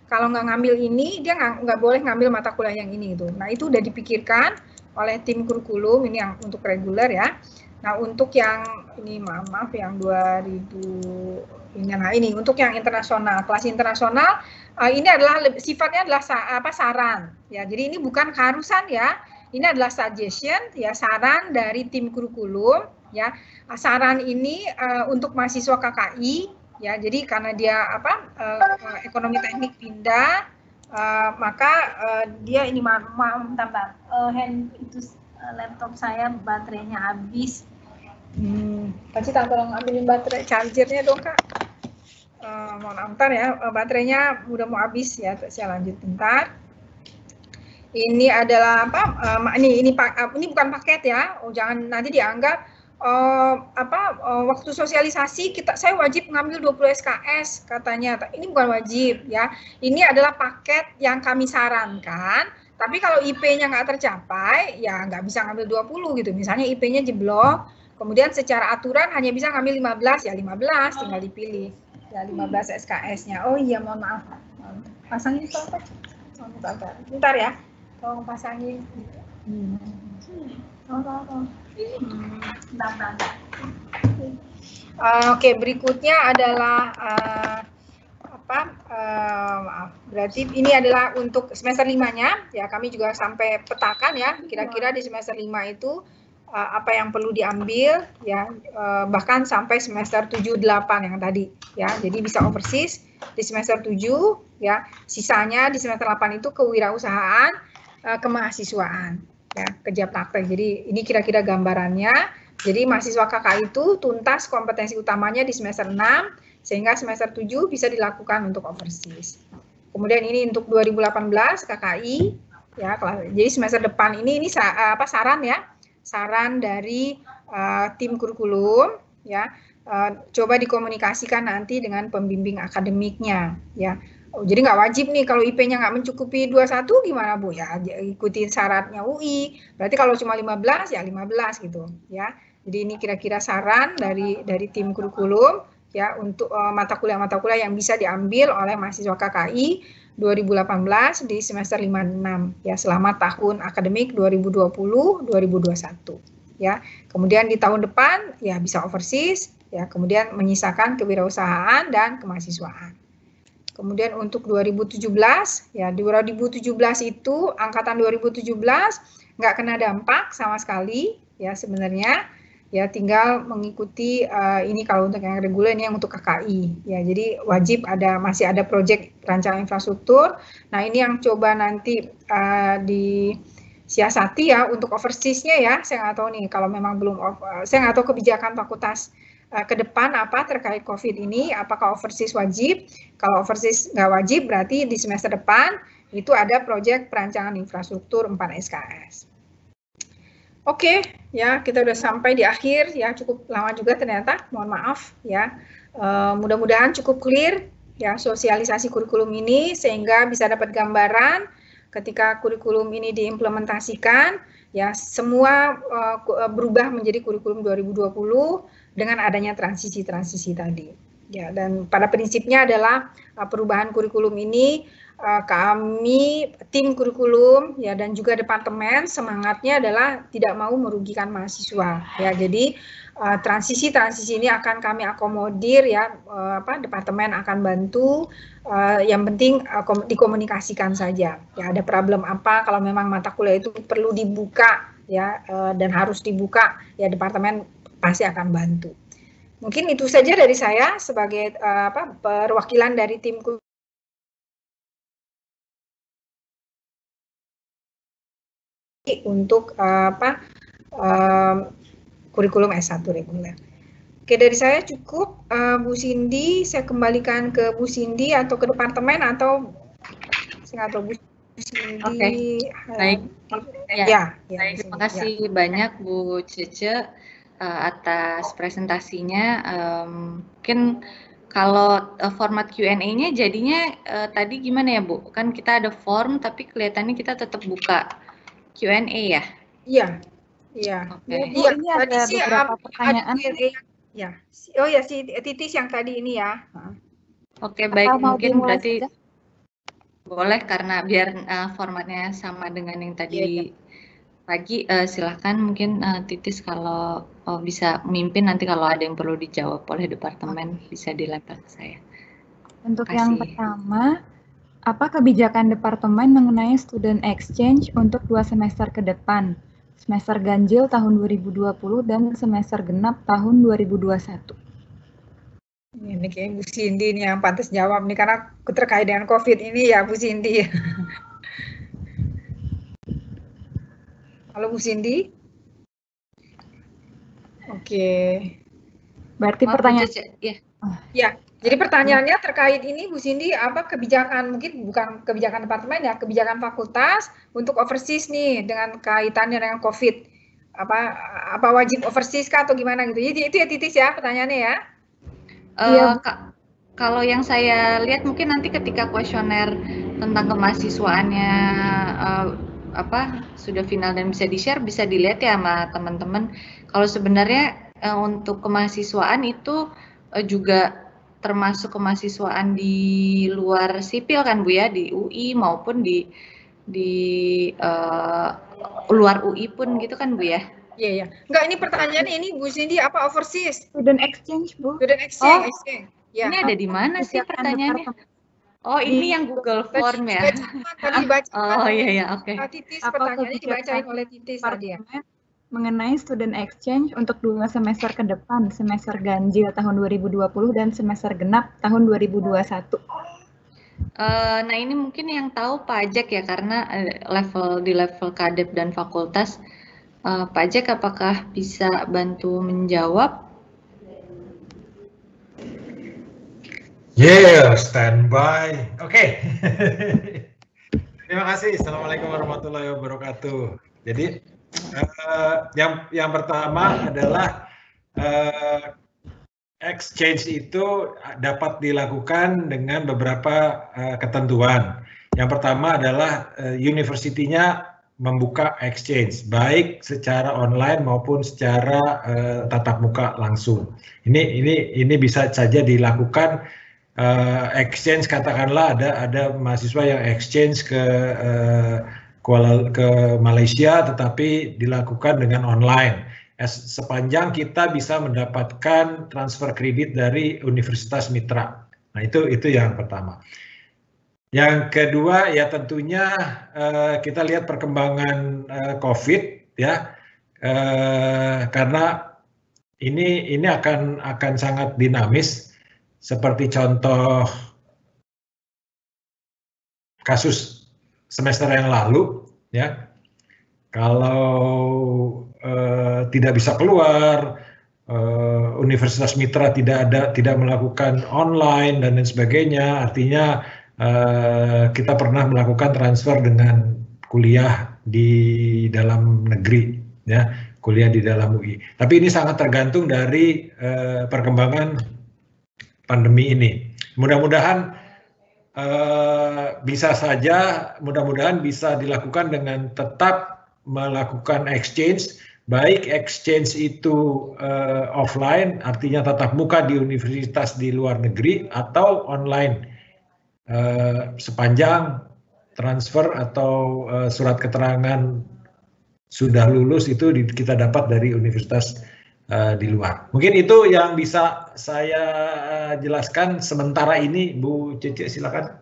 kalau nggak ngambil ini dia nggak boleh ngambil mata kuliah yang ini itu. Nah, itu udah dipikirkan oleh tim kurikulum ini yang untuk reguler ya. Nah, untuk yang ini maaf yang 2000 ini, nah ini untuk yang internasional, kelas internasional ini adalah sifatnya adalah saran ya. Jadi ini bukan keharusan ya. Ini adalah suggestion ya, saran dari tim kurikulum ya. Saran ini untuk mahasiswa KKI ya. Jadi karena dia ekonomi teknik pindah maka dia ini laptop saya baterainya habis. Pasti tolong ambilin baterai chargernya dong Kak. Mohon antar ya, baterainya udah mau habis ya. Saya lanjut bentar. Ini adalah ini bukan paket ya. Oh, jangan nanti dianggap waktu sosialisasi saya wajib ngambil 20 SKS katanya. Ini bukan wajib ya. Ini adalah paket yang kami sarankan. Tapi kalau IP-nya nggak tercapai, ya nggak bisa ngambil 20 gitu. Misalnya IP-nya jeblok, kemudian secara aturan hanya bisa ngambil 15, ya 15 tinggal dipilih. Ya 15 SKS-nya. Oh iya, mohon maaf. Pasangin apa? Bentar ya. Tolong pasangin. Oke, berikutnya adalah maaf, berarti ini adalah untuk semester 5-nya ya, kami juga sampai petakan ya, kira-kira di semester 5 itu apa yang perlu diambil ya, bahkan sampai semester 7-8 yang tadi ya. Jadi bisa overseas di semester 7 ya, sisanya di semester 8 itu kewirausahaan, kemahasiswaan ya, kerja praktek. Jadi ini kira-kira gambarannya. Jadi mahasiswa KKI itu tuntas kompetensi utamanya di semester 6 sehingga semester 7 bisa dilakukan untuk overseas. Kemudian ini untuk 2018 KKI ya, jadi semester depan ini saran ya, saran dari tim kurikulum ya, coba dikomunikasikan nanti dengan pembimbing akademiknya ya. Oh, jadi nggak wajib nih kalau IP-nya nggak mencukupi 21 gimana Bu ya, ikuti syaratnya UI. Berarti kalau cuma 15 ya 15 gitu ya. Jadi ini kira-kira saran dari tim kurikulum ya untuk mata kuliah yang bisa diambil oleh mahasiswa KKI 2018 di semester 5-6 ya, selama tahun akademik 2020-2021 ya. Kemudian di tahun depan ya bisa overseas ya, kemudian menyisakan kewirausahaan dan kemahasiswaan. Kemudian untuk 2017 ya, 2017 itu angkatan 2017 nggak kena dampak sama sekali ya sebenarnya. Ya tinggal mengikuti ini kalau untuk yang reguler, ini yang untuk KKI ya. Jadi wajib masih ada proyek rancangan infrastruktur. Nah, ini yang coba nanti disiasati ya untuk overseas-nya ya. Saya nggak tahu nih kalau memang belum saya nggak tahu kebijakan fakultas ke depan apa terkait COVID ini, apakah overseas wajib. Kalau overseas nggak wajib berarti di semester depan itu ada proyek perancangan infrastruktur 4 SKS. Oke, ya kita udah sampai di akhir ya, cukup lama juga ternyata, mohon maaf ya. Mudah-mudahan cukup clear ya sosialisasi kurikulum ini sehingga bisa dapat gambaran ketika kurikulum ini diimplementasikan ya, semua berubah menjadi kurikulum 2020 dengan adanya transisi-transisi tadi. Ya, dan pada prinsipnya adalah perubahan kurikulum ini kami tim kurikulum ya dan juga departemen semangatnya adalah tidak mau merugikan mahasiswa ya. Jadi transisi ini akan kami akomodir ya, departemen akan bantu, yang penting dikomunikasikan saja ya, ada problem apa, kalau memang mata kuliah itu perlu dibuka ya dan harus dibuka ya, departemen pasti akan bantu. Mungkin itu saja dari saya sebagai perwakilan dari tim untuk kurikulum S1 reguler. Oke, dari saya cukup. Bu Cindy, saya kembalikan ke Bu Cindy atau ke departemen atau saya nggak tahu Bu Cindy. Oke, baik. Ya, baik. Terima kasih banyak Bu Cece atas presentasinya. Mungkin kalau format Q&A-nya jadinya tadi gimana ya Bu? Kan kita ada form tapi kelihatannya kita tetap buka Q&A ya? Iya, iya. Oke. Iya, ini ada beberapa pertanyaan. Ya. Oh ya, si Titis yang tadi ini ya. Oke, baik. Mungkin berarti saja? boleh karena biar formatnya sama dengan yang tadi pagi. Silahkan mungkin Titis kalau bisa mimpin, nanti kalau ada yang perlu dijawab oleh departemen bisa dilempar ke saya. Untuk yang pertama, apa kebijakan departemen mengenai student exchange untuk 2 semester ke depan? Semester ganjil tahun 2020 dan semester genap tahun 2021. Ini kayak Bu Cindy nih yang pantas jawab nih, karena terkait dengan COVID ini ya Bu Cindy. Halo Bu Cindy. Oke. Berarti pertanyaan. Ya, jadi pertanyaannya terkait ini Bu Cindy, apa kebijakan, mungkin bukan kebijakan departemen ya, kebijakan fakultas untuk overseas nih dengan kaitannya dengan COVID. Apa wajib overseas kah atau gimana gitu? Jadi itu ya Titis ya pertanyaannya ya. Kalau yang saya lihat mungkin nanti ketika kuesioner tentang kemahasiswaannya sudah final dan bisa di-share, bisa dilihat ya sama teman-teman. Kalau sebenarnya untuk kemahasiswaan itu juga termasuk kemahasiswaan di luar sipil kan Bu ya, di UI maupun di luar UI pun gitu kan Bu ya? Iya, iya. Enggak, ini pertanyaannya ini Bu Cindy, apa overseas? Student exchange Bu. Student exchange. Ya. Ini ada di mana sih pertanyaannya? Oh, ini yang Google Form ya? Tadi dibaca. Oh iya, oke. Titis, pertanyaannya dibacain oleh Titis tadi ya. Mengenai student exchange untuk 2 semester ke depan, semester ganjil tahun 2020 dan semester genap tahun 2021. Nah ini mungkin yang tahu pajak ya, karena di level kadep dan fakultas. Pajak apakah bisa bantu menjawab? Yeah, standby. Oke. Terima kasih. Assalamualaikum warahmatullahi wabarakatuh. Jadi yang pertama adalah exchange itu dapat dilakukan dengan beberapa ketentuan. Yang pertama adalah universitinya membuka exchange, baik secara online maupun secara tatap muka langsung. Ini bisa saja dilakukan exchange, katakanlah ada mahasiswa yang exchange ke Malaysia, tetapi dilakukan dengan online. Sepanjang kita bisa mendapatkan transfer kredit dari Universitas Mitra. Nah itu yang pertama. Yang kedua ya tentunya kita lihat perkembangan COVID ya, karena ini akan sangat dinamis. Seperti contoh kasus semester yang lalu ya, kalau tidak bisa keluar, Universitas Mitra tidak melakukan online dan lain sebagainya, artinya kita pernah melakukan transfer dengan kuliah di dalam negeri ya, kuliah di dalam UI. Tapi ini sangat tergantung dari perkembangan pandemi ini. Mudah-mudahan mudah-mudahan bisa dilakukan dengan tetap melakukan exchange, baik exchange itu offline, artinya tatap muka di universitas di luar negeri, atau online sepanjang transfer atau surat keterangan sudah lulus itu kita dapat dari universitas di luar. Mungkin itu yang bisa saya jelaskan sementara ini, Bu Cece, silakan.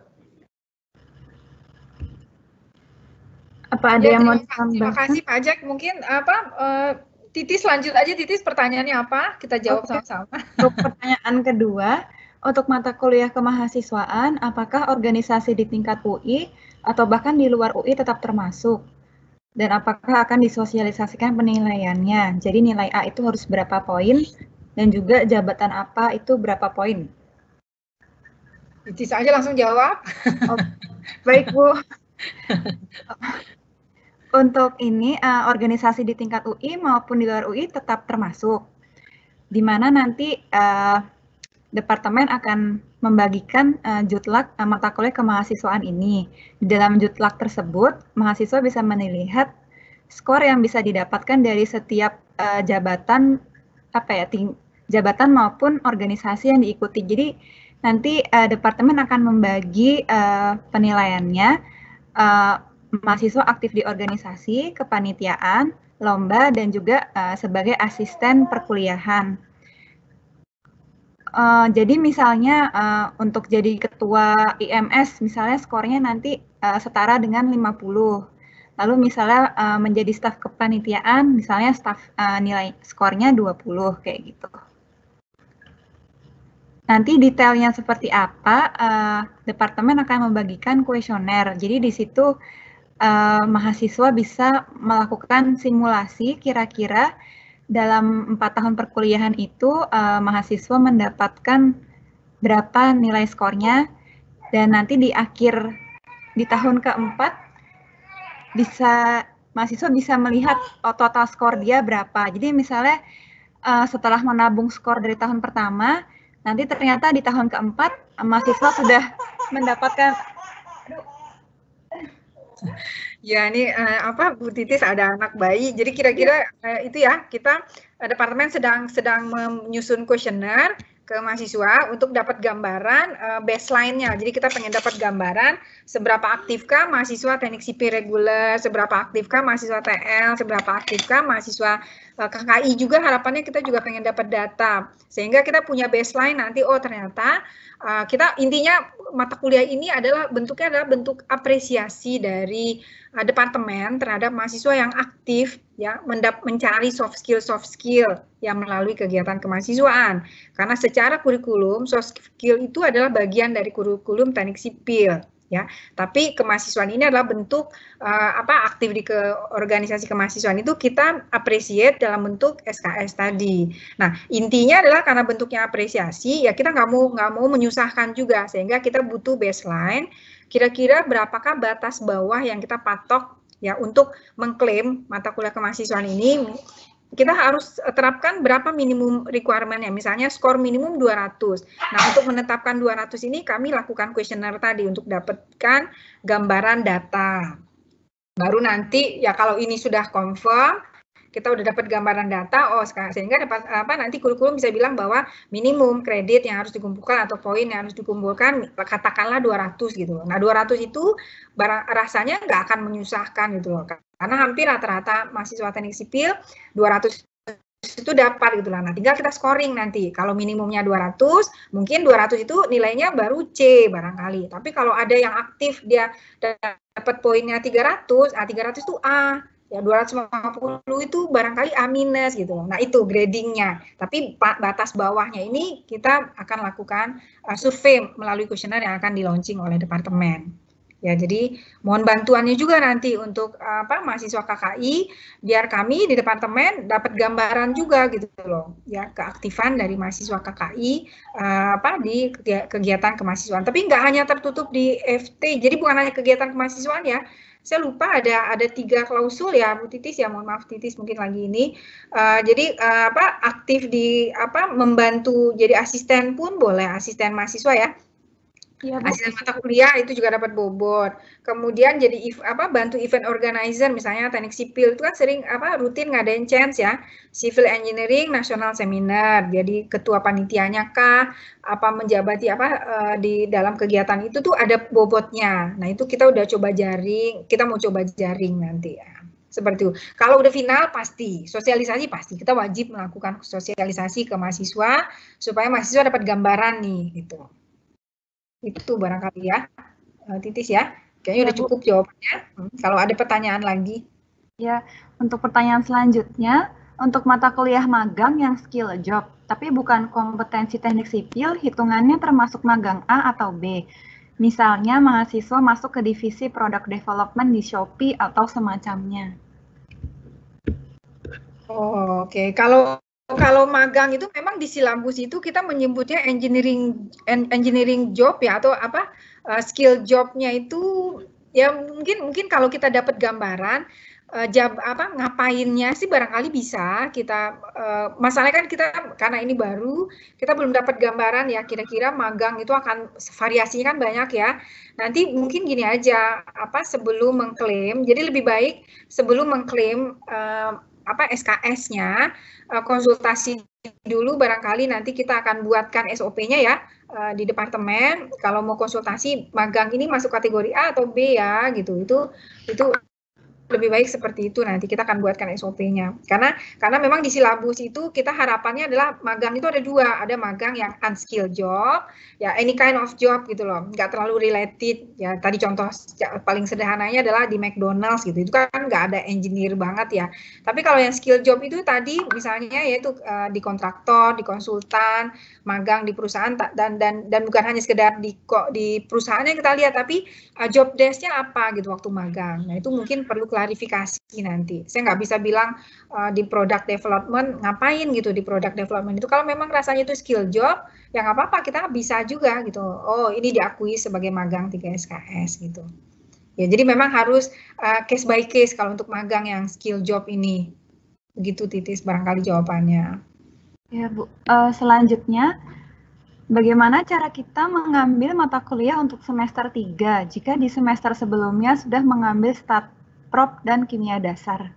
Apa ada yang mau ditambahkan? Terima kasih Pak Jack. Mungkin Titis lanjut aja, Titis, pertanyaannya apa? Kita jawab sama-sama. Untuk pertanyaan kedua, untuk mata kuliah kemahasiswaan, apakah organisasi di tingkat UI atau bahkan di luar UI tetap termasuk? Dan apakah akan disosialisasikan penilaiannya? Jadi nilai A itu harus berapa poin, dan juga jabatan apa itu berapa poin? Titis aja langsung jawab. Oh, baik Bu. Untuk ini, organisasi di tingkat UI maupun di luar UI tetap termasuk, di mana nanti departemen akan membagikan jutlak mata kuliah kemahasiswaan ini. Di dalam jutlak tersebut, mahasiswa bisa melihat skor yang bisa didapatkan dari setiap jabatan jabatan maupun organisasi yang diikuti. Jadi nanti departemen akan membagi penilaiannya mahasiswa aktif di organisasi, kepanitiaan, lomba, dan juga sebagai asisten perkuliahan. Jadi misalnya untuk jadi ketua IMS, misalnya skornya nanti setara dengan 50. Lalu misalnya menjadi staf kepanitiaan, misalnya staf nilai skornya 20, kayak gitu. Nanti detailnya seperti apa, departemen akan membagikan kuesioner. Jadi di situ mahasiswa bisa melakukan simulasi kira-kira dalam 4 tahun perkuliahan itu mahasiswa mendapatkan berapa nilai skornya, dan nanti di tahun keempat mahasiswa bisa melihat total skor dia berapa. Jadi misalnya setelah menabung skor dari tahun pertama, nanti ternyata di tahun keempat mahasiswa sudah mendapatkan. Ya, ini Bu Titis ada anak bayi. Jadi kira-kira itu ya, kita departemen sedang menyusun kuesioner ke mahasiswa untuk dapat gambaran baseline-nya. Jadi kita pengen dapat gambaran seberapa aktifkah mahasiswa teknik sipil reguler, seberapa aktifkah mahasiswa TL, seberapa aktifkah mahasiswa KKI juga. Harapannya kita juga pengen dapat data sehingga kita punya baseline nanti. Oh ternyata kita intinya mata kuliah ini bentuknya adalah bentuk apresiasi dari departemen terhadap mahasiswa yang aktif ya mencari soft skill yang melalui kegiatan kemahasiswaan. Karena secara kurikulum soft skill itu adalah bagian dari kurikulum teknik sipil ya. Tapi kemahasiswaan ini adalah bentuk aktif di organisasi kemahasiswaan itu kita appreciate dalam bentuk SKS tadi. Nah, intinya adalah karena bentuknya apresiasi ya kita nggak mau menyusahkan juga sehingga kita butuh baseline kira-kira berapakah batas bawah yang kita patok ya untuk mengklaim mata kuliah kemahasiswaan ini. Kita harus terapkan berapa minimum requirement-nya, misalnya skor minimum 200. Nah, untuk menetapkan 200 ini kami lakukan kuesioner tadi untuk dapatkan gambaran data. Baru nanti ya kalau ini sudah confirm, kita udah dapat gambaran data, sehingga dapat nanti kurikulum bisa bilang bahwa minimum kredit yang harus dikumpulkan atau poin yang harus dikumpulkan katakanlah 200 gitu loh. Nah, 200 itu rasanya nggak akan menyusahkan gitu loh. Karena hampir rata-rata mahasiswa teknik sipil 200 itu dapat gitu lah. Nah, tinggal kita scoring nanti. Kalau minimumnya 200, mungkin 200 itu nilainya baru C barangkali. Tapi kalau ada yang aktif dia dapat poinnya 300, 300 itu A. Ya 250 itu barangkali A- gitu loh. Nah itu gradingnya. Tapi batas bawahnya ini kita akan lakukan survei melalui kuesioner yang akan di-launching oleh departemen. Ya jadi mohon bantuannya juga nanti untuk mahasiswa KKI biar kami di departemen dapat gambaran juga gitu loh. Ya keaktifan dari mahasiswa KKI di kegiatan kemahasiswaan. Tapi nggak hanya tertutup di FT. Jadi bukan hanya kegiatan kemahasiswaan ya. Saya lupa ada 3 klausul ya Bu Titis ya, mohon maaf Titis mungkin lagi ini. Jadi aktif di membantu jadi asisten pun boleh, asisten mahasiswa ya. Ya, asisten mata kuliah itu juga dapat bobot. Kemudian jadi bantu event organizer misalnya teknik sipil itu kan sering rutin ngadain chance ya. Civil engineering national seminar. Jadi ketua panitianya kah menjabati di dalam kegiatan itu tuh ada bobotnya. Nah, itu kita udah coba jaring, kita mau coba jaring nanti ya. Seperti itu. Kalau udah final pasti, sosialisasi pasti. Kita wajib melakukan sosialisasi ke mahasiswa supaya mahasiswa dapat gambaran nih gitu. Itu barangkali ya, Titis ya. Kayaknya udah cukup jawabannya. Kalau ada pertanyaan lagi. Ya, untuk pertanyaan selanjutnya, untuk mata kuliah magang yang skill job, tapi bukan kompetensi teknik sipil, hitungannya termasuk magang A atau B. Misalnya mahasiswa masuk ke divisi product development di Shopee atau semacamnya. Oh, oke. Kalau magang itu memang di silabus itu kita menyebutnya engineering job ya, atau apa skill jobnya itu ya mungkin kalau kita dapat gambaran ngapainnya sih barangkali bisa kita masalahnya kan kita karena ini baru kita belum dapat gambaran ya kira-kira magang itu akan variasinya kan banyak ya. Nanti mungkin gini aja sebelum mengklaim, jadi lebih baik sebelum mengklaim SKS-nya konsultasi dulu, barangkali nanti kita akan buatkan SOP-nya ya di departemen kalau mau konsultasi magang ini masuk kategori A atau B ya gitu. Itu lebih baik seperti itu, nanti kita akan buatkan SOP-nya. Karena memang di silabus itu kita harapannya adalah magang itu ada dua, ada magang yang unskilled job, ya any kind of job gitu loh, nggak terlalu related. Ya tadi contoh paling sederhananya adalah di McDonald's gitu, itu kan nggak ada engineer banget ya. Tapi kalau yang skill job itu tadi misalnya yaitu di kontraktor, di konsultan, magang di perusahaan dan bukan hanya sekedar di perusahaannya kita lihat, tapi job desk-nya apa gitu waktu magang. Nah itu mungkin perlu klarifikasi nanti. Saya nggak bisa bilang di product development ngapain gitu di product development itu. Kalau memang rasanya itu skill job, ya nggak apa-apa, kita bisa juga gitu. Oh ini diakui sebagai magang 3 SKS gitu. Ya jadi memang harus case by case kalau untuk magang yang skill job ini. Begitu Titis barangkali jawabannya. Ya Bu, selanjutnya bagaimana cara kita mengambil mata kuliah untuk semester 3 jika di semester sebelumnya sudah mengambil stat prop dan kimia dasar?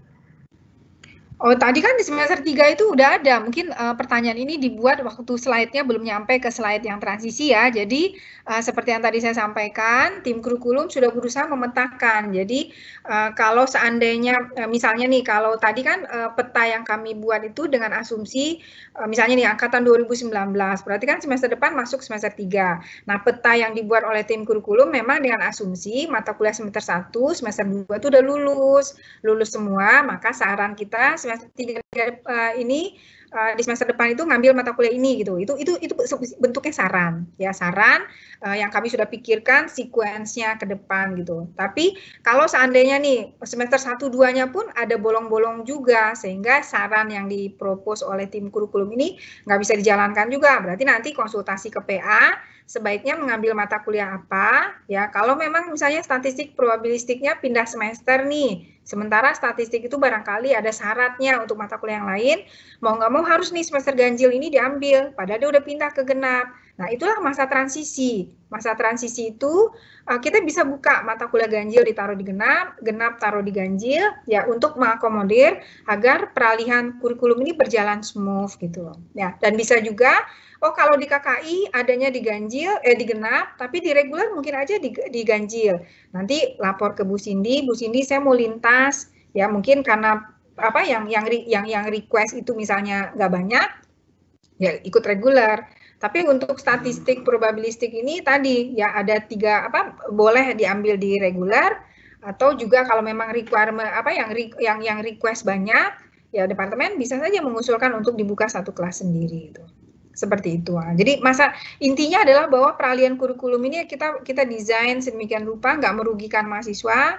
Oh, tadi kan di semester 3 itu udah ada. Mungkin pertanyaan ini dibuat waktu slide-nya belum nyampe ke slide yang transisi ya. Jadi seperti yang tadi saya sampaikan, tim kurikulum sudah berusaha memetakan. Jadi kalau seandainya misalnya nih, kalau tadi kan peta yang kami buat itu dengan asumsi misalnya nih angkatan 2019, berarti kan semester depan masuk semester 3. Nah, peta yang dibuat oleh tim kurikulum memang dengan asumsi mata kuliah semester 1, semester 2 itu udah lulus semua, maka saran kita semester 3 ini di semester depan itu ngambil mata kuliah ini gitu. Itu bentuknya saran ya, saran yang kami sudah pikirkan sekuensnya ke depan gitu. Tapi kalau seandainya nih semester 1-2-nya pun ada bolong-bolong juga, sehingga saran yang dipropos oleh tim kurikulum ini nggak bisa dijalankan juga. Berarti nanti konsultasi ke PA sebaiknya mengambil mata kuliah apa ya. Kalau memang misalnya statistik probabilistiknya pindah semester nih, sementara statistik itu barangkali ada syaratnya untuk mata kuliah yang lain, mau nggak mau harus nih semester ganjil ini diambil, padahal dia udah pindah ke genap. Nah itulah masa transisi. Masa transisi itu kita bisa buka mata kuliah ganjil ditaruh di genap, genap taruh di ganjil ya, untuk mengakomodir agar peralihan kurikulum ini berjalan smooth gitu loh. Ya, dan bisa juga kalau di KKI adanya di ganjil, di genap, tapi di reguler mungkin aja di ganjil. Nanti lapor ke Bu Cindy saya mau lintas, ya mungkin karena yang request itu misalnya nggak banyak, ya ikut reguler. Tapi untuk statistik probabilistik ini tadi ya ada 3 boleh diambil di reguler, atau juga kalau memang requirement yang request banyak, ya departemen bisa saja mengusulkan untuk dibuka satu kelas sendiri itu. Seperti itu. Jadi intinya adalah bahwa peralihan kurikulum ini kita desain sedemikian rupa nggak merugikan mahasiswa,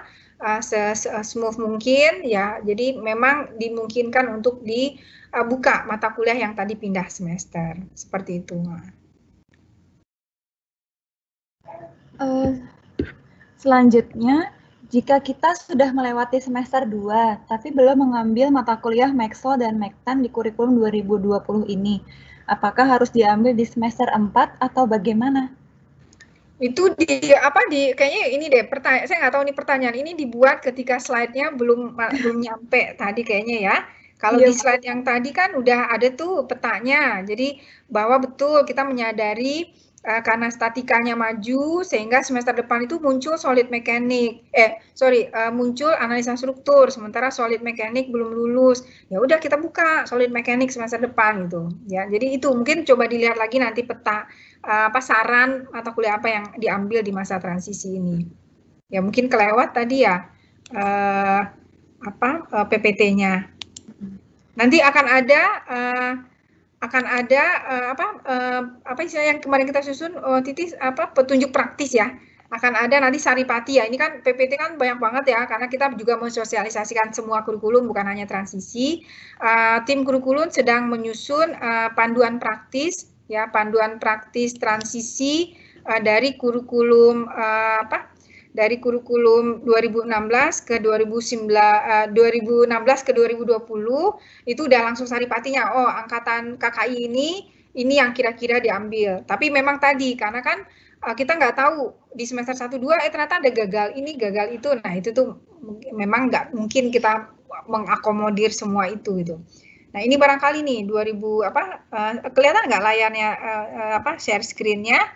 smooth mungkin ya. Jadi memang dimungkinkan untuk dibuka mata kuliah yang tadi pindah semester. Seperti itu. Selanjutnya, jika kita sudah melewati semester 2 tapi belum mengambil mata kuliah Maxwell dan Mektan di kurikulum 2020 ini, apakah harus diambil di semester 4 atau bagaimana? Itu kayaknya ini deh saya nggak tahu nih, pertanyaan ini dibuat ketika slide-nya belum nyampe tadi kayaknya ya. Kalau di slide yang tadi kan udah ada tuh petanya. Jadi bahwa betul kita menyadari karena statikanya maju sehingga semester depan itu muncul solid mekanik, muncul analisa struktur, sementara solid mekanik belum lulus. Ya udah kita buka solid mekanik semester depan gitu. Ya, jadi itu mungkin coba dilihat lagi nanti peta saran mata kuliah apa yang diambil di masa transisi ini. Ya mungkin kelewat tadi ya PPT-nya. Nanti akan ada istilah yang kemarin kita susun, Titis petunjuk praktis ya. akan ada nanti saripati ya. Ini kan PPT kan banyak banget ya, karena kita juga mensosialisasikan semua kurikulum, bukan hanya transisi. Tim kurikulum sedang menyusun panduan praktis ya, panduan praktis transisi dari kurikulum dari kurikulum 2016 ke 2016 ke 2020 itu udah langsung saripatinya. Oh, angkatan KKI ini yang kira-kira diambil. Tapi memang tadi karena kan kita nggak tahu di semester 1-2 ternyata ada gagal ini, gagal itu. Nah, itu tuh memang nggak mungkin kita mengakomodir semua itu gitu. Nah, ini barangkali nih 2000 kelihatan nggak layarnya share screen-nya?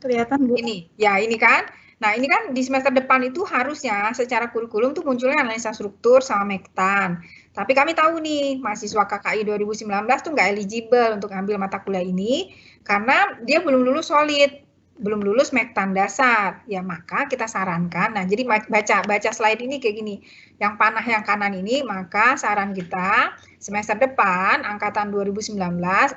Kelihatan, Bu. Ini. Ya, ini kan. Nah, ini kan di semester depan itu harusnya secara kurikulum tuh munculnya analisa struktur sama Mektan. Tapi kami tahu nih, mahasiswa KKI 2019 tuh nggak eligible untuk ambil mata kuliah ini karena dia belum lulus solid, belum lulus Mektan dasar. Ya, maka kita sarankan. Nah, jadi baca slide ini kayak gini. Yang panah yang kanan ini, maka saran kita semester depan angkatan 2019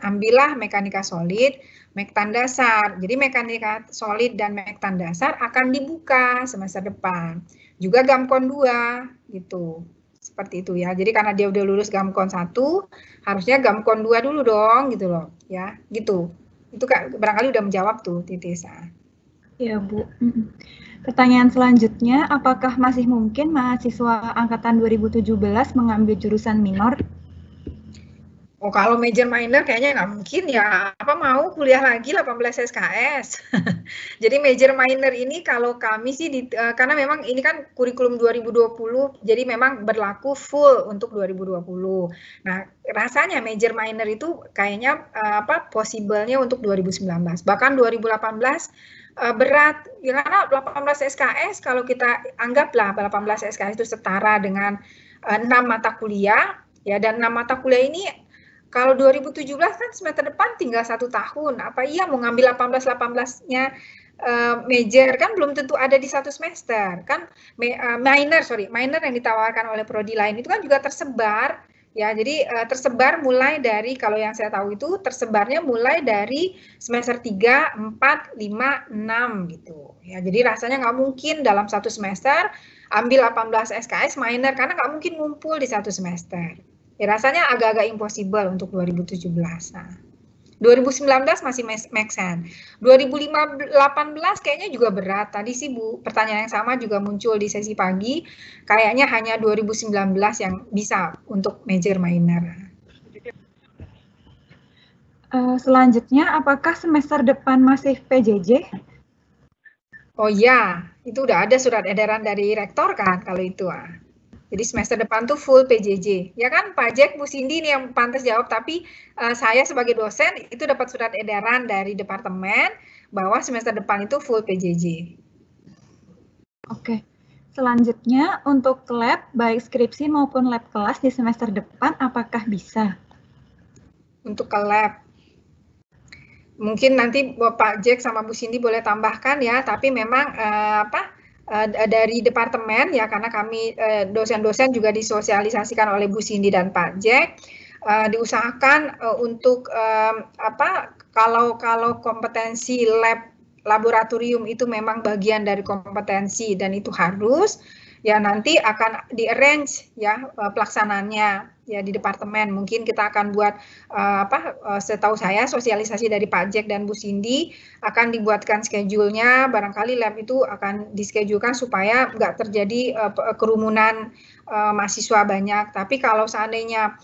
ambillah mekanika solid, Mektan dasar. Jadi mekanika solid dan Mektan dasar akan dibuka semester depan. Juga Gamkon 2 gitu. Seperti itu ya. Jadi karena dia udah lulus Gamkon 1, harusnya Gamkon 2 dulu dong gitu loh, ya. Gitu. Itu barangkali udah menjawab tuh Titisa. Ya, Bu. Pertanyaan selanjutnya, apakah masih mungkin mahasiswa angkatan 2017 mengambil jurusan minor? Oh, kalau major minor kayaknya nggak mungkin ya. Apa mau kuliah lagi 18 SKS? Jadi major minor ini kalau kami sih, karena memang ini kan kurikulum 2020, jadi memang berlaku full untuk 2020. Nah, rasanya major minor itu kayaknya possible-nya untuk 2019. Bahkan 2018 berat, ya karena 18 SKS kalau kita anggaplah 18 SKS itu setara dengan 6 mata kuliah, ya, dan 6 mata kuliah ini kalau 2017 kan semester depan tinggal 1 tahun, apa iya mau ngambil 18-18-nya major kan belum tentu ada di 1 semester, kan minor yang ditawarkan oleh prodi lain itu kan juga tersebar, ya, jadi tersebar mulai dari, kalau yang saya tahu itu tersebarnya mulai dari semester 3, 4, 5, 6 gitu, ya, jadi rasanya nggak mungkin dalam 1 semester ambil 18 SKS minor, karena nggak mungkin ngumpul di 1 semester. Ya, rasanya agak-agak impossible untuk 2017. Nah, 2019 masih make sense. 2018 kayaknya juga berat. Tadi sih Bu, pertanyaan yang sama juga muncul di sesi pagi. Kayaknya hanya 2019 yang bisa untuk major minor. Selanjutnya, apakah semester depan masih PJJ? Oh iya, itu udah ada surat edaran dari rektor kan kalau itu. Jadi semester depan tuh full PJJ, ya kan Pak Jack, Bu Cindy nih yang pantas jawab, tapi saya sebagai dosen itu dapat surat edaran dari departemen bahwa semester depan itu full PJJ. Oke, selanjutnya untuk lab, baik skripsi maupun lab kelas di semester depan, apakah bisa? Untuk ke lab, mungkin nanti Pak Jack sama Bu Cindy boleh tambahkan ya, tapi memang dari departemen ya, karena kami dosen-dosen juga disosialisasikan oleh Bu Cindy dan Pak Jack, diusahakan untuk kalau kompetensi laboratorium itu memang bagian dari kompetensi dan itu harus, ya nanti akan di-arrange ya pelaksanaannya ya di departemen. Mungkin kita akan buat setahu saya sosialisasi dari Pak Jack dan Bu Cindy akan dibuatkan schedule-nya, barangkali lab itu akan dischedule-kan supaya nggak terjadi kerumunan mahasiswa banyak. Tapi kalau seandainya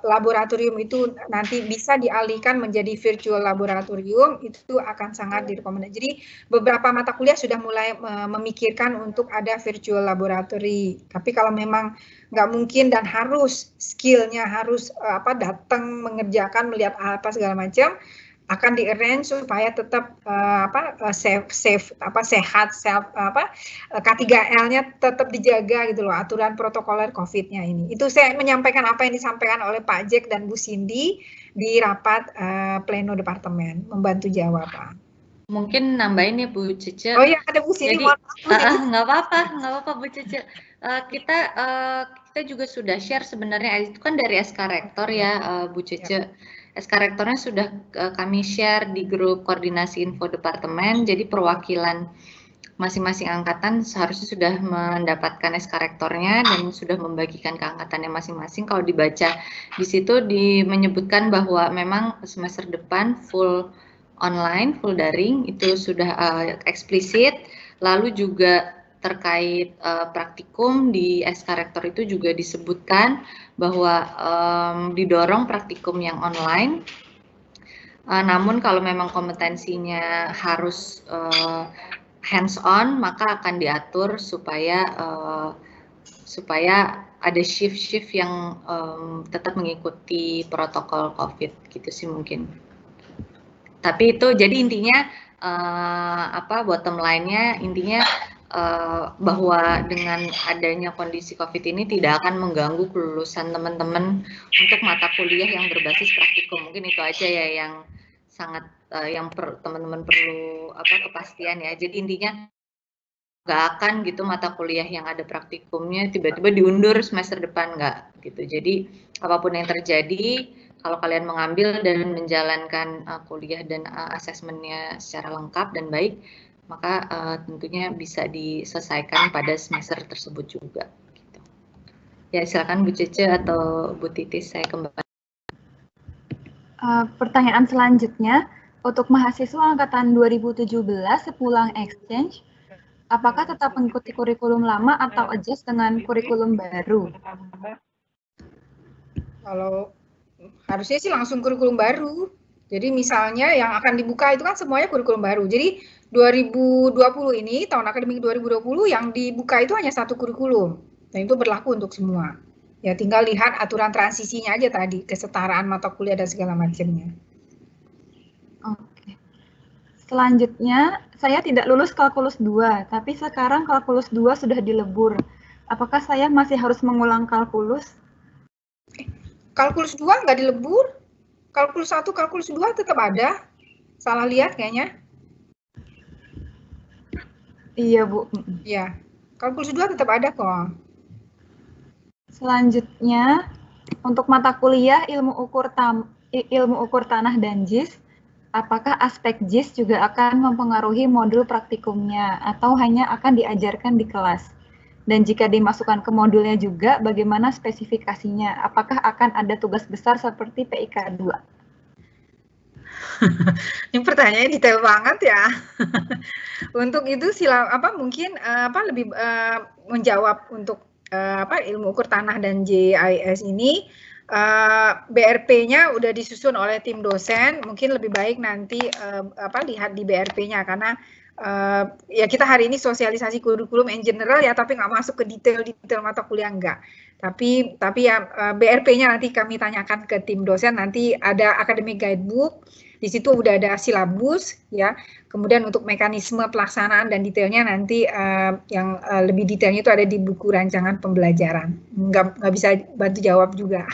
laboratorium itu nanti bisa dialihkan menjadi virtual laboratorium, itu akan sangat direkomendasi. Jadi beberapa mata kuliah sudah mulai memikirkan untuk ada virtual laboratory. Tapi kalau memang nggak mungkin dan harus skillnya harus datang mengerjakan, melihat apa segala macam, akan di-arrange supaya tetap sehat, K3L-nya tetap dijaga gitu loh, aturan protokoler COVID-nya ini. Itu saya menyampaikan apa yang disampaikan oleh Pak Jack dan Bu Cindy di rapat pleno departemen, membantu jawab, Pak. Mungkin nambahin ya Bu Cece. Oh iya, ada Bu Cindy. Jadi nggak apa-apa Bu Cece. Kita juga sudah share sebenarnya, itu kan dari SK Rektor ya Bu Cece. rektornya sudah kami share di grup koordinasi info departemen, jadi perwakilan masing-masing angkatan seharusnya sudah mendapatkan SK rektornya dan sudah membagikan ke angkatannya masing-masing. Kalau dibaca di situ menyebutkan bahwa memang semester depan full online, full daring, itu sudah eksplisit. Lalu juga terkait praktikum di SK rektor itu juga disebutkan bahwa didorong praktikum yang online. Namun kalau memang kompetensinya harus hands on, maka akan diatur supaya ada shift-shift yang tetap mengikuti protokol COVID gitu sih mungkin. Tapi itu jadi intinya bottom line-nya intinya bahwa dengan adanya kondisi COVID ini tidak akan mengganggu kelulusan teman-teman untuk mata kuliah yang berbasis praktikum. Mungkin itu aja ya yang sangat yang teman-teman perlu kepastian ya. Jadi intinya nggak akan gitu mata kuliah yang ada praktikumnya tiba-tiba diundur semester depan, nggak gitu. Jadi apapun yang terjadi, kalau kalian mengambil dan menjalankan kuliah dan asesmennya secara lengkap dan baik, maka tentunya bisa diselesaikan pada semester tersebut juga. Gitu. Ya silakan Bu Cece atau Bu Titis, saya kembali. Pertanyaan selanjutnya, untuk mahasiswa angkatan 2017 sepulang exchange, apakah tetap mengikuti kurikulum lama atau adjust dengan kurikulum baru? Kalau harusnya sih langsung kurikulum baru. Jadi misalnya yang akan dibuka itu kan semuanya kurikulum baru. Jadi 2020 ini, tahun akademik 2020 yang dibuka itu hanya satu kurikulum. Dan itu berlaku untuk semua. Ya tinggal lihat aturan transisinya aja tadi, kesetaraan mata kuliah dan segala macamnya. Oke. Selanjutnya, saya tidak lulus kalkulus 2, tapi sekarang kalkulus 2 sudah dilebur. Apakah saya masih harus mengulang kalkulus? Kalkulus 2 nggak dilebur. Kalkulus 1, kalkulus 2 tetap ada. Salah lihat kayaknya. Iya, Bu. Ya, kalkulus 2 tetap ada kok. Selanjutnya, untuk mata kuliah ilmu ukur tanah dan JIS, apakah aspek JIS juga akan mempengaruhi modul praktikumnya atau hanya akan diajarkan di kelas? Dan jika dimasukkan ke modulnya juga, bagaimana spesifikasinya? Apakah akan ada tugas besar seperti PIK 2? Ini pertanyaannya detail banget ya. Untuk itu mungkin lebih menjawab untuk ilmu ukur tanah dan JIS ini, BRP-nya udah disusun oleh tim dosen. Mungkin lebih baik nanti lihat di BRP-nya karena ya kita hari ini sosialisasi kurikulum in general ya, tapi nggak masuk ke detail mata kuliah enggak. Tapi ya BRP-nya nanti kami tanyakan ke tim dosen. Nanti ada academic guidebook. Di situ udah ada silabus ya. Kemudian untuk mekanisme pelaksanaan dan detailnya nanti yang lebih detailnya itu ada di buku rancangan pembelajaran. Nggak bisa bantu jawab juga.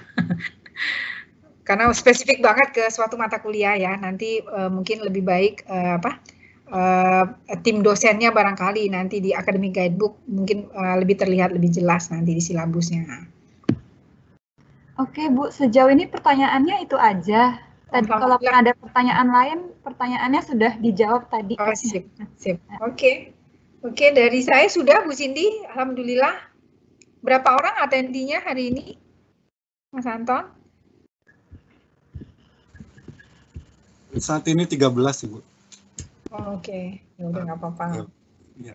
Karena spesifik banget ke suatu mata kuliah ya. Nanti mungkin lebih baik tim dosennya barangkali nanti di academic guidebook mungkin lebih terlihat lebih jelas nanti di silabusnya. Oke Bu, sejauh ini pertanyaannya itu aja. Tadi kalau ada pertanyaan lain, pertanyaannya sudah dijawab tadi. Oh, sip. Oke, dari saya sudah Bu Cindy, alhamdulillah. Berapa orang atendinya hari ini, Mas Anton? Saat ini 13, Ibu. Oh, oke, ya udah nggak apa-apa. Ya.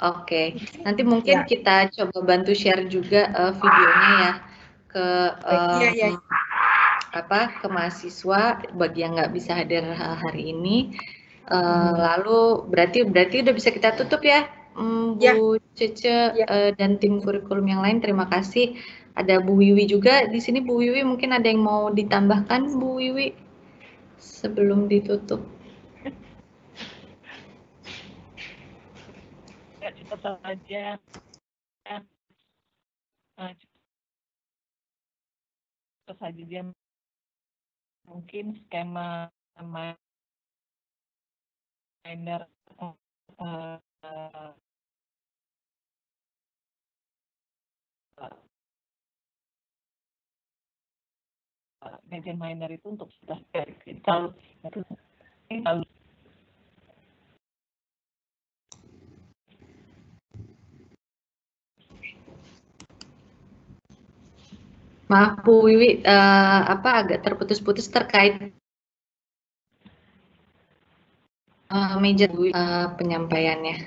Oke, nanti mungkin kita coba bantu share juga videonya ya ke ke mahasiswa bagi yang nggak bisa hadir hari ini. Lalu berarti udah bisa kita tutup ya, Bu Cece dan tim kurikulum yang lain. Terima kasih. Ada Bu Wiwi juga di sini. Bu Wiwi, mungkin ada yang mau ditambahkan, Bu Wiwi, sebelum ditutup? Cepat saja. Cepat saja dia mungkin skema reminder major minor itu untuk sudah kalau lalu Maaf Bu Wiwi, agak terputus-putus terkait major penyampaiannya.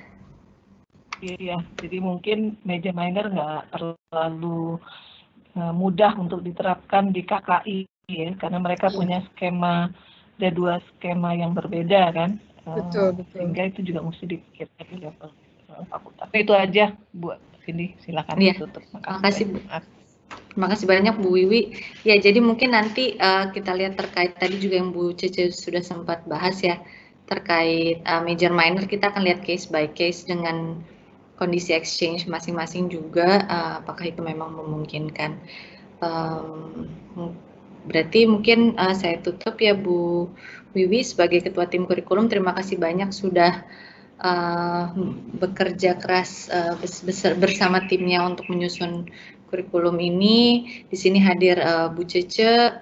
Iya, jadi mungkin major minor nggak terlalu mudah untuk diterapkan di KKI ya, karena mereka punya skema, ada 2 skema yang berbeda kan. Betul. Sehingga itu juga mesti dipikirkan di level fakultas. Itu aja Bu, ini silakan ditutup. Makasih Bu. Terima kasih banyak Bu Wiwi. Ya, jadi mungkin nanti kita lihat terkait tadi juga yang Bu Cece sudah sempat bahas ya, terkait major minor, kita akan lihat case by case dengan kondisi exchange masing-masing juga, apakah itu memang memungkinkan. Berarti mungkin saya tutup ya Bu Wiwi sebagai Ketua Tim Kurikulum. Terima kasih banyak sudah bekerja keras bersama timnya untuk menyusun kurikulum ini. Di sini hadir Bu Cece,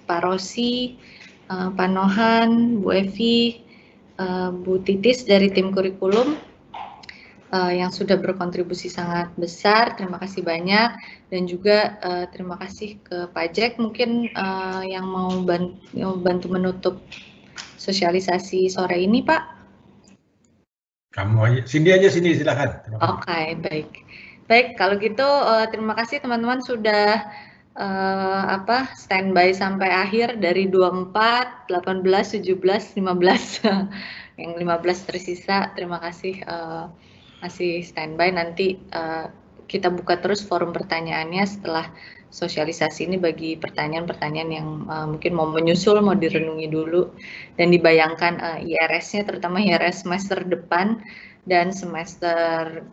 Pak Rosi, Pak Nohan, Bu Evi, Bu Titis dari tim kurikulum yang sudah berkontribusi sangat besar. Terima kasih banyak, dan juga terima kasih ke Pak Jack mungkin yang mau bantu menutup sosialisasi sore ini, Pak. Kamu aja, Cindy aja, Cindy silakan. Oke, baik. Kalau gitu terima kasih teman-teman sudah standby sampai akhir dari 24, 18, 17, 15. Yang 15 tersisa, terima kasih masih standby. Nanti kita buka terus forum pertanyaannya setelah sosialisasi ini bagi pertanyaan-pertanyaan yang mungkin mau menyusul, mau direnungi dulu, dan dibayangkan IRS-nya, terutama IRS semester depan dan semester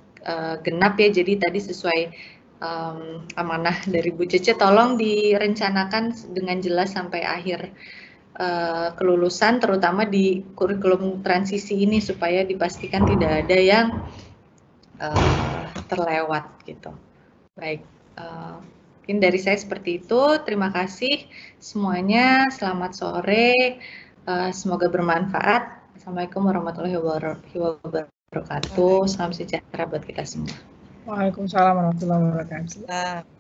genap ya. Jadi tadi sesuai amanah dari Bu Cece, tolong direncanakan dengan jelas sampai akhir kelulusan, terutama di kurikulum transisi ini, supaya dipastikan tidak ada yang terlewat gitu. Baik, mungkin dari saya seperti itu. Terima kasih semuanya, selamat sore, semoga bermanfaat. Assalamualaikum warahmatullahi wabarakatuh. Salam sejahtera buat kita semua. Waalaikumsalam warahmatullahi wabarakatuh.